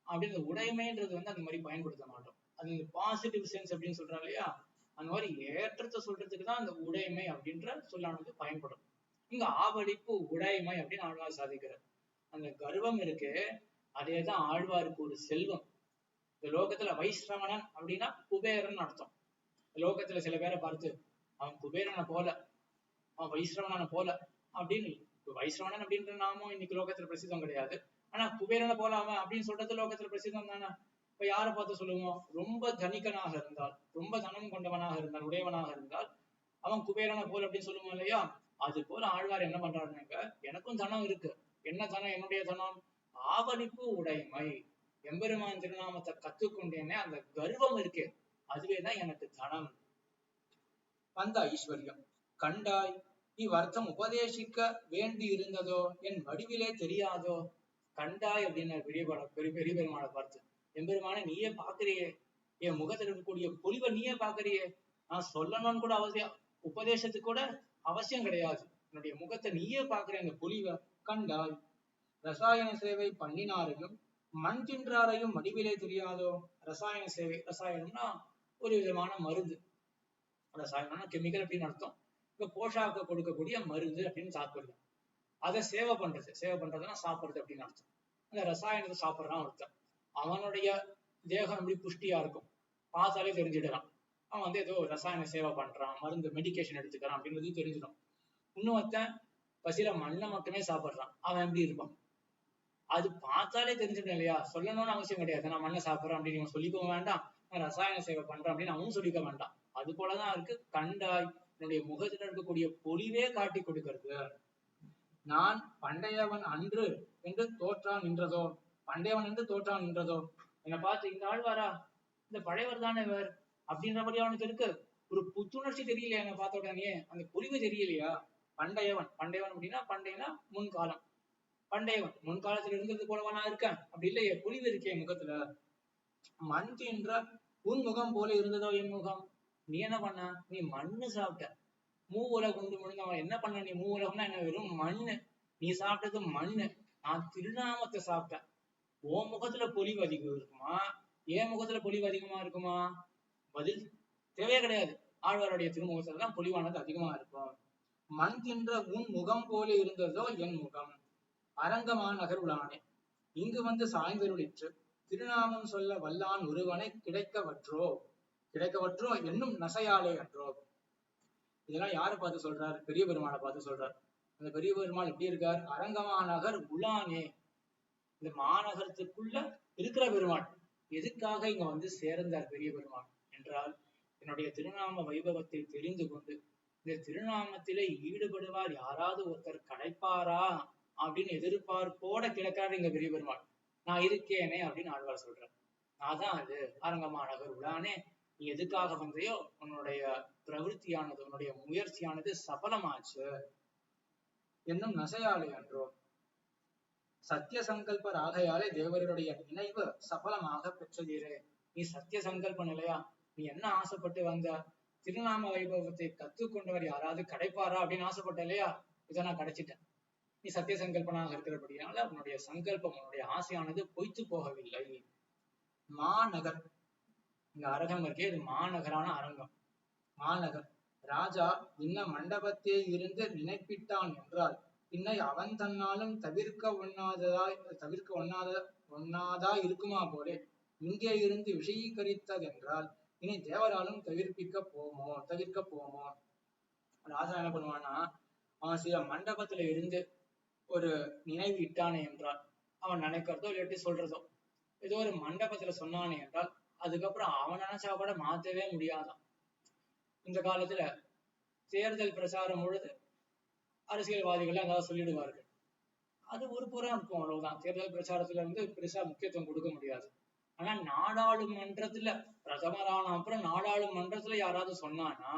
அப்படின்னு உடைமைன்றது அந்த மாதிரி பயன்படுத்த மாட்டோம். அது பாசிட்டிவ் சென்ஸ் அப்படின்னு சொல்றாங்க இல்லையா, அந்த மாதிரி ஏற்றத்தை சொல்றதுக்கு தான் அந்த உடைமை அப்படின்ற சொல்லானது பயன்படும். இங்க ஆவலிப்பு உடைமை அப்படின்னு ஆழ்வார் சாதிக்கிறார். அந்த கர்வம் இருக்கு, அதேதான் ஆழ்வாருக்கு ஒரு செல்வம். இந்த லோகத்துல வைஸ்ரவணன் அப்படின்னா குபேரன் அர்த்தம். லோகத்துல சில பேரை பார்த்து அவன் குபேரனை போல அவன் வைஸ்ரவணனை போல அப்படின்னு, வைஸ்ரவணன் அப்படின்ற நாமும் இன்னைக்கு லோகத்துல பிரசித்தம் கிடையாது, ஆனா குபேரனை போல அவன் அப்படின்னு சொல்றது லோகத்துல பிரசித்தம் தானே. இப்ப யாரை பார்த்து சொல்லுவோம்? ரொம்ப தனிகனாக இருந்தால், ரொம்ப தனம் கொண்டவனாக இருந்தால், உடையவனாக இருந்தால் அவன் குபேரனை போல அப்படின்னு சொல்லுவோம் இல்லையா? அது போல ஆழ்வார் என்ன பண்றாருனாக்க, எனக்கும் தனம் இருக்கு. என்ன தனம்? என்னுடைய தனம் ஆவலிப்பு உடைமை. எம்பெருமான் திருநாமத்தை கத்துக்கொண்டேனே அந்த கர்வம் இருக்கு, அதுவேதான் எனக்கு தனம். வந்த ஐஸ்வர்யம் கண்டாய் இவ்வர்த்தம் உபதேசிக்க வேண்டி இருந்ததோ என் வடிவிலே தெரியாதோ. கண்டாய் அப்படின்னு பெரிய பெருமாளை பார்த்து, எம்பெருமானை நீயே பாக்குறியே, என் முகத்தில் இருக்கக்கூடிய பொலிவை நீயே பாக்குறியே, நான் சொல்லணும்னு கூட அவசியம், உபதேசத்துக்கு கூட அவசியம் கிடையாது, என்னுடைய முகத்தை நீயே பாக்குற அந்த பொலிவை கண்டாய். ரசாயன சேவை பண்ணினாரையும் மண் தின்றாரையும் வடிவிலே தெரியாதோ. ரசாயன சேவை, ரசாயனம்னா ஒரு விதமான மருந்து, ரசாயனம்னா கெமிக்கல் அப்படின்னு அர்த்தம். இப்ப போஷாக்கு கொடுக்கக்கூடிய மருந்து அப்படின்னு சாப்பிடுறது, அதை சேவை பண்றதுன்னா சாப்பிடுறது அப்படின்னு அர்த்தம். அந்த ரசாயனத்தை சாப்பிட்றான் ஒருத்தன், அவனுடைய தேகம் எப்படி புஷ்டியா இருக்கும் பார்த்தாலே தெரிஞ்சிடலாம், அவன் ஏதோ ரசாயன சேவை பண்றான், மருந்து மெடிக்கேஷன் எடுத்துக்கிறான் அப்படின்றது தெரிஞ்சிடும். இன்னொருத்தன் பசியில மண்ணை மட்டுமே சாப்பிட்றான், அவன் எப்படி இருப்பான் அது பார்த்தாலே தெரிஞ்சிடும் இல்லையா? சொல்லணும்னு அவசியம் கிடையாது, நான் மண்ணை சாப்பிட்றேன் அப்படின்னு இவன் சொல்லிக்க வேண்டாம், நான் ரசாயன சேவை பண்றேன் அப்படின்னு அவனும் சொல்லிக்க வேண்டாம். அது போலதான் இருக்கு கண்டாய், என்னுடைய முகத்துல இருக்கக்கூடிய பொலிவே காட்டி கொடுக்கிறது. நான் பண்டையவன் அன்று என்று தோற்றான் நின்றதோ, பண்டையவன் என்று தோற்றான் நின்றதோ. என்னை பார்த்து இந்த ஆழ்வாரா, இந்த பழையவர் தானே இவர் அப்படின்றபடி அவனுக்கு இருக்கு. ஒரு புத்துணர்ச்சி தெரியலையா என்னை பார்த்த உடனே, அந்த பொலிவு தெரியலையா? பண்டையவன் அப்படின்னா பண்டையனா முன்காலம், பண்டையவன் முன்காலத்துல இருந்தது போலவா நான் இருக்கேன் அப்படி இல்லையே, பொலிவு இருக்கே முகத்துல. மண் தின்ற உன் முகம் போல இருந்ததோ என் முகம். நீ என்ன பண்ண? நீ மண்ணு சாப்பிட்ட, மூவுலகு உண்டு முடிந்தவன் என்ன பண்ண நீ? மூவுலகம்னா என்ன? வெறும் மண்ணு. நீ சாப்பிட்டது மண்ணு. நான் திருநாமத்தை சாப்பிட்டேன். உன் முகத்துல பொலிவு அதிகம் இருக்குமா? என் முகத்துல பொலிவு அதிகமா இருக்குமா? பதில் தேவையே கிடையாது. ஆழ்வாருடைய திருமுகத்துல தான் பொலிவானது அதிகமா இருக்கும். மண் தின்ற உன் முகம் போல இருந்ததோ என் முகம், அரங்கமா நகர் உளானே. இங்கு வந்து சாய்ந்தருளிற்று திருநாமம் சொல்ல வல்லான் ஒருவனை கிடைக்கவற்றோ கிடைக்கவற்றோ என்னும் நசையாலே அன்றோ. இதெல்லாம் யாரை பார்த்து சொல்றார்? பெரிய பெருமாளை பார்த்து சொல்றார். அந்த பெரிய பெருமாள் எப்படி இருக்கார்? அரங்கமா நகர் உளானே, இந்த மாநகரத்துக்குள்ள இருக்கிற பெருமாள். எதுக்காக இங்க வந்து சேர்ந்தார் பெரிய பெருமாள் என்றால், என்னுடைய திருநாம வைபவத்தை தெரிந்து கொண்டு இந்த திருநாமத்திலே ஈடுபடுவார் யாராவது ஒருத்தர் கிடைப்பாரா அப்படின்னு எதிர்பார்ப்போட கிடக்காரு இங்க பெரிய பெருமாள். நான் இருக்கேனே அப்படின்னு ஆழ்வார் சொல்றார். நான் தான் அது அரங்கமா நகர் உளானே. நீ எதுக்காக வந்தையோ உன்னுடைய பிரவருத்தியானது, உன்னுடைய முயற்சியானது சபலமாச்சு என்னும் நசையாலே அன்றோ. சத்திய சங்கல்பர் ஆகையாலே தேவருடைய நினைவு சபலமாக பெற்றதீரே. நீ சத்திய சங்கல்பம் இல்லையா? நீ என்ன ஆசைப்பட்டு வந்த? திருநாம வைபவத்தை கத்துக்கொண்டவர் யாராவது கிடைப்பாரா அப்படின்னு ஆசைப்பட்ட இல்லையா? இதை நான் கிடைச்சிட்டேன். நீ சத்திய சங்கல்பனாக இருக்கிறபடியால உன்னுடைய சங்கல்பம், உன்னுடைய ஆசையானது பொய்த்து போகவில்லை. மாநகர், இங்க அரங்கம் இருக்கே, இது மாநகரான அரங்கம். மாநகர் ராஜா இன்ன மண்டபத்தே இருந்து நினைப்பிட்டான் என்றால் பின்னை அவன் தன்னாலும் தவிர்க்க ஒண்ணாதா இருக்குமா போலே இங்கே இருந்து விஷயீகரித்ததென்றால் இனி தேவராலும் தவிர்க்க போமோ. ராஜா என்ன பண்ணுவான்னா, அவன் சில மண்டபத்துல இருந்து ஒரு நினைவு இட்டானே என்றால், அவன் நினைக்கிறதோ இல்லாட்டி சொல்றதோ ஏதோ ஒரு மண்டபத்துல சொன்னானே என்றால் அதுக்கப்புறம் அவன் நினைச்சா கூட மாத்தவே முடியாதான். இந்த காலத்துல தேர்தல் பிரச்சாரம் பொழுது அரசியல்வாதிகள் அதாவது சொல்லிடுவார்கள். அது ஒரு புறம் இருக்கும், அவ்வளவுதான். தேர்தல் பிரச்சாரத்துல வந்து பெருசா முக்கியத்துவம் கொடுக்க முடியாது. ஆனா நாடாளுமன்றத்துல பிரதமரான அப்புறம் நாடாளுமன்றத்துல யாராவது சொன்னானா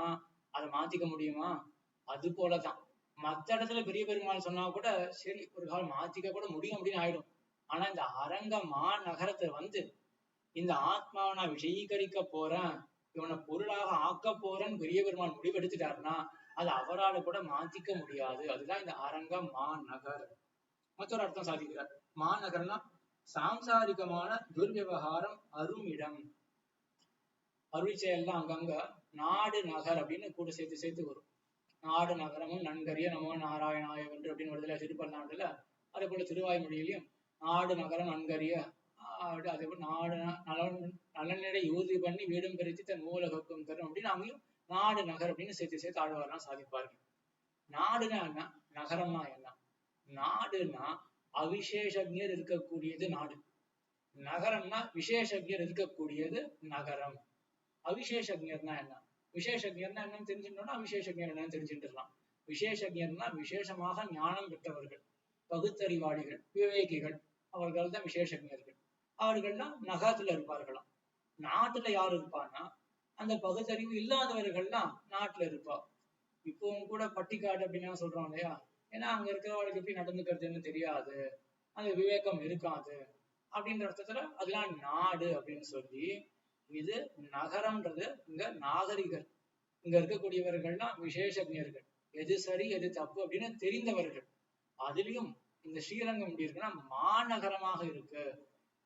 அதை மாத்திக்க முடியுமா? அது போலதான் மத்த இடத்துல பெரிய பெருமாள் சொன்னா கூட சரி ஒரு காலம் மாத்திக்க கூட முடியும் அப்படின்னு ஆயிடும். ஆனா இந்த அரங்க மாநகரத்தை வந்து இந்த ஆத்மாவை நான் விஷயீகரிக்க போறேன், இவனை பொருளாக ஆக்க போறேன்னு பெரிய பெருமாள் முடிவெடுத்துட்டாருன்னா அது அவரால் கூட மாத்திக்க முடியாது. அதுதான் இந்த அரங்க மாநகர். மற்றொரு அர்த்தம் சாதிக்கிறார். மாநகர்னா சாம்சாரிகமான துர்விவகாரம் அரும் இடம். அருள் செயல்லாம் அங்கங்க நாடு நகர் அப்படின்னு கூட சேர்த்து வரும். நாடு நகரமும் நன்கரிய நமோ நாராயணாய வென்று அப்படின்னு வருதுல திருப்பல்லாண்டுல. அதே போல திருவாய்மொழியிலையும் நாடு நகரம் நன்கரிய, அதே போல நாடு நலனிடை யூதி பண்ணி வீடும் பெருத்தி தன் மூலகக்கும் தரும் அப்படின்னு அங்கேயும் நாடு நகர் அப்படின்னு சேர்த்து ஆழ்வார்லாம் சாதிப்பார்கள். நாடுனா என்ன, நகரம்னா என்ன? நாடுனா அவிசேஷஜர் இருக்கக்கூடியது நாடு. நகரம்னா விசேஷஜர் இருக்கக்கூடியது நகரம். அவிசேஷஜர்னா என்ன, விசேஷஜர்னா என்னன்னு தெரிஞ்சுட்டோம்னா அவிசேஷஜர் என்னன்னு தெரிஞ்சுட்டுலாம். விசேஷஜர்னா விசேஷமாக ஞானம் பெற்றவர்கள், பகுத்தறிவாளிகள், விவேகிகள், அவர்கள் தான் விசேஷஜர்கள். அவர்கள்லாம் நகரத்துல இருப்பார்களாம். நாட்டுல யாரு இருப்பான்னா அந்த பகுத்தறிவு இல்லாதவர்கள்லாம் நாட்டுல இருப்பா. இப்பவும் கூட பட்டிக்காடு அப்படின்னு சொல்றோம் இல்லையா? ஏன்னா அங்க இருக்கிறவங்களுக்கு எப்படி நடந்துக்கிறதுன்னு தெரியாது, அந்த விவேகம் இருக்காது அப்படின்ற அர்த்தத்துல அதெல்லாம் நாடு அப்படின்னு சொல்லி. இது நகரம்ன்றது இங்க நாகரிகர், இங்க இருக்கக்கூடியவர்கள்லாம் விசேஷஜர்கள், எது சரி எது தப்பு அப்படின்னு தெரிந்தவர்கள். அதுலயும் இந்த ஸ்ரீரங்கம் எப்படி இருக்குன்னா மாநகரமாக இருக்கு.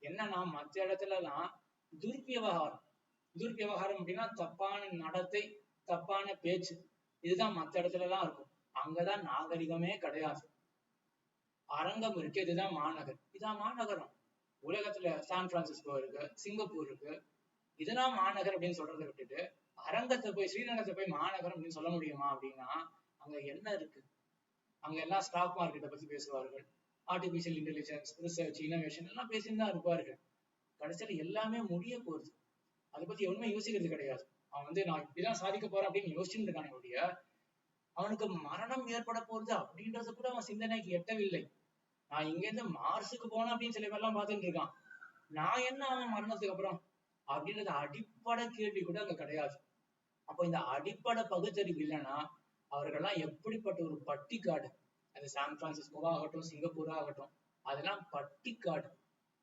என்னன்னா மற்ற இடத்துலலாம் துர்வியவகாரம், துர்வியவகாரம் அப்படின்னா தப்பான நடத்தை, தப்பான பேச்சு, இதுதான் மற்ற இடத்துல எல்லாம் இருக்கும். அங்கதான் நாகரிகமே கிடையாது. அரங்கம் இருக்கு, இதுதான் மாநகர், இதான் மாநகரம். உலகத்துல சான் பிரான்சிஸ்கோ இருக்கு, சிங்கப்பூர் இருக்கு, இதெல்லாம் மாநகர் அப்படின்னு சொல்றதை விட்டுட்டு அரங்கத்தை போய் ஸ்ரீரங்கத்தை போய் மாநகரம் அப்படின்னு சொல்ல முடியுமா? அப்படின்னா அங்க என்ன இருக்கு? அங்க எல்லாம் ஸ்டாக் மார்க்கெட்டை பத்தி பேசுவார்கள், ஆர்டிபிஷியல் இன்டெலிஜென்ஸ், ரிசர்ச், இனோவேஷன் எல்லாம் பேசிட்டு தான் இருப்பார்கள். கடைசியில எல்லாமே முடிய போகுது. அதை பத்தி எவனுமே யோசிக்கிறது கிடையாது. அவன் வந்து நான் இப்படிதான் சாதிக்க போறேன் அப்படின்னு யோசிச்சுட்டு இருக்கானே ஒழிய அவனுக்கு மரணம் ஏற்பட போறது அப்படின்றது கூட அவன் சிந்தனைக்கு எட்டவில்லை. நான் இங்க இருந்து மார்ஸுக்கு போனேன் அப்படின்னு சில பேர்லாம் பார்த்துட்டு இருக்கான். நான் என்ன அவன் மரணத்துக்கு அப்புறம் அப்படின்றது அடிப்படை கேள்வி கூட அங்க கிடையாது. அப்போ இந்த அடிப்படை பகுத்தறிவு இல்லைன்னா அவர்கள்லாம் எப்படிப்பட்ட ஒரு பட்டிக்காடு. அது சான் பிரான்சிஸ்கோவா ஆகட்டும், சிங்கப்பூரா ஆகட்டும், அதெல்லாம் பட்டிக்காடு.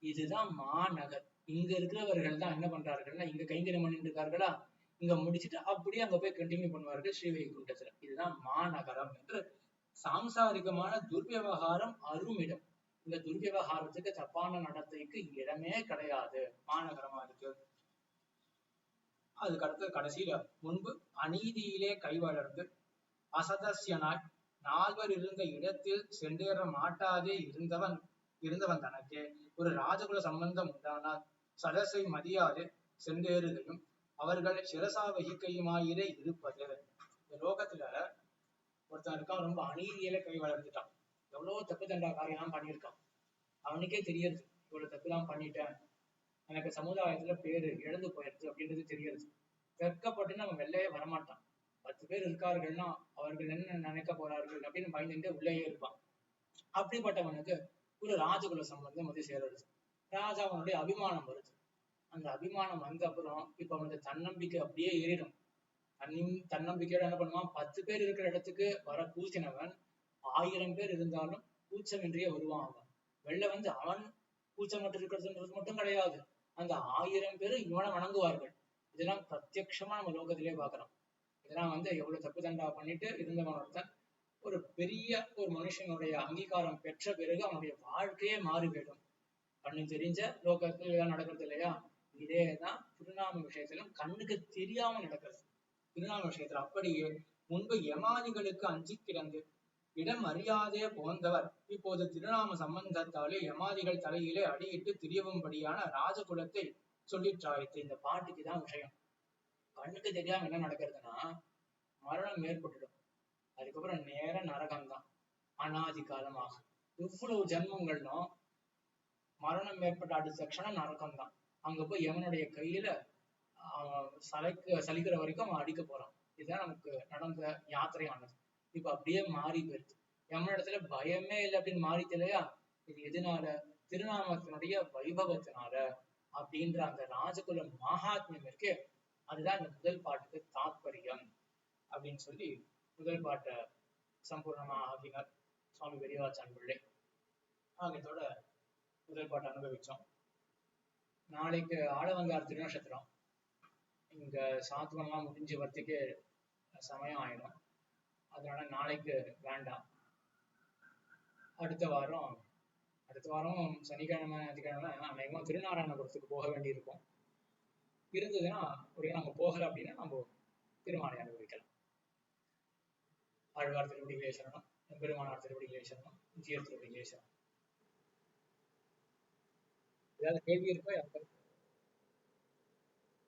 இதுதான் மாநகர். இங்க இருக்கிறவர்கள் தான் என்ன பண்றார்கள்னா இங்க கைங்கரியம் பண்ணிட்டு இருக்கார்களா, இங்க முடிச்சுட்டு அப்படியே அங்க போய் கண்டினியூ பண்ணுவார்கள் ஸ்ரீவைகுண்டத்துல. இது இதுதான் மாநகரம் என்று சாம்சாரிகமான துர்விவகாரம் அருமிடம். இந்த துர்விவகாரத்துக்கு தப்பான நடத்தைக்கு இடமே கிடையாது, மாநகரமா இருக்கு. அதுக்கு அடுத்து கடைசியில முன்பு அநீதியிலே கைவளர்ந்து அசதஸ்யனாய் நால்வர் இருந்த இடத்தில் சென்றேற மாட்டாதே இருந்தவன் தனக்கே ஒரு ராஜகுல சம்பந்தம் உண்டானால் சதசை மதியாது சென்றேறுகையும் அவர்கள் சிரசா வகிக்கையுமாயிரே இருப்பது. இந்த லோகத்துல ஒருத்தன் இருக்கான், ரொம்ப அநீதியில கை வளர்ந்துட்டான், எவ்வளவு தப்பு தண்டா காரியம்லாம் பண்ணியிருக்கான், அவனுக்கே தெரியுது இவ்வளவு தப்புலாம் பண்ணிட்டேன், எனக்கு சமுதாயத்துல பேரு இழந்து போயிடுது அப்படின்றது தெரியுது. வெட்கப்பட்டு அவன் வெளிலையே வரமாட்டான். 10 பேர் இருக்கார்கள்னா அவர்கள் என்ன நினைக்க போறார்கள் அப்படின்னு பயந்துட்டு உள்ளேயே இருப்பான். அப்படிப்பட்டவனுக்கு ஒரு ராஜகுல சம்பந்தம் வந்து சேருது. ராஜாவனுடைய அபிமானம் வருது. அந்த அபிமானம் வந்த அப்புறம் இப்ப அவனுக்கு தன்னம்பிக்கை அப்படியே ஏறிடும். தன்னம்பிக்கையோட என்ன பண்ணுவான், 10 பேர் இருக்கிற இடத்துக்கு வர கூச்சினவன் 1000 பேர் இருந்தாலும் கூச்சமின்றியே வருவான். அவன் வெளில வந்து அவன் கூச்சமற்று இருக்கிறதுன்றது மட்டும் கிடையாது, அந்த 1000 பேரும் இவனை வணங்குவார்கள். இதெல்லாம் பிரத்யட்சமா நம்ம லோகத்திலே பாக்குறோம். இதெல்லாம் வந்து எவ்வளவு தப்பு தண்டா பண்ணிட்டு இருந்தவன் ஒருத்தன் ஒரு பெரிய ஒரு மனுஷனுடைய அங்கீகாரம் பெற்ற பிறகு அவனுடைய வாழ்க்கையே மாறிவிடும். கண்ணு தெரிஞ்ச லோகத்துல இதெல்லாம் நடக்கிறது இல்லையா? இதேதான் திருநாம விஷயத்திலும் கண்ணுக்கு தெரியாம நடக்கிறது. திருநாம விஷயத்துல அப்படியே முன்பு யமாதிகளுக்கு அஞ்சி கிடந்து இடம் அறியாதே போந்தவர் இப்போது திருநாம சம்பந்தத்தாலே யமாதிகள் தலையிலே அடியிட்டு திரியவும்படியான ராஜகுலத்தை சொல்லிற்றாயிற்று. இந்த பாட்டுக்கு தான் விஷயம். கண்ணுக்கு தெரியாம என்ன நடக்கிறதுனா மரணம் ஏற்பட்டுடும், அதுக்கப்புறம் நேர நரகம்தான் அனாதி காலமாக. இவ்வளவு ஜென்மங்களும் மரணம் ஏற்பட்ட அடுத்த க்ஷணம் நரகம் தான். அங்க போய் யமனுடைய கையில சலிக்கிற வரைக்கும் அவன் அடிக்க போறான். இதுதான் நமக்கு நடந்த யாத்திரையானது. இப்ப அப்படியே மாறி போயிடுது. யமனிடத்துல பயமே இல்லை அப்படின்னு மாறிட்டு இல்லையா? இது எதனால? திருநாமத்தினுடைய வைபவத்தினால அப்படின்ற அந்த ராஜகுல மகாத்மியம் இருக்கு. அதுதான் இந்த முதல் பாட்டுக்கு தாத்பரியம் அப்படின்னு சொல்லி முதல் பாட்டை சம்பூர்ணமா ஆகினார் சுவாமி பெரியவாச்சான் பிள்ளை. ஆகியத்தோட முதல் பாட்டை அனுபவிச்சோம். நாளைக்கு ஆளவந்தார் திருநட்சத்திரம். இங்க சாத்துவம்லாம் முடிஞ்சு வரத்துக்கு சமயம் ஆயிடும். அதனால நாளைக்கு வேண்டாம். அடுத்த வாரம் சனிக்கிழமை ஞாயிற்றுக்கிழமை அநேகமா திருநாராயணபுரத்துக்கு போக வேண்டியிருக்கும். இருந்ததுன்னா ஒரு நம்ம போகல அப்படின்னா நம்ம திருமாலை அனுபவிக்கலாம். ஆழ்வார் திருவடிகளே சரணம், பெருமானார் திருவடிகளே சரணம், ஜீயர் திருவடிகளே சரணம். ஏதாவது கேள்வி இருக்கோ?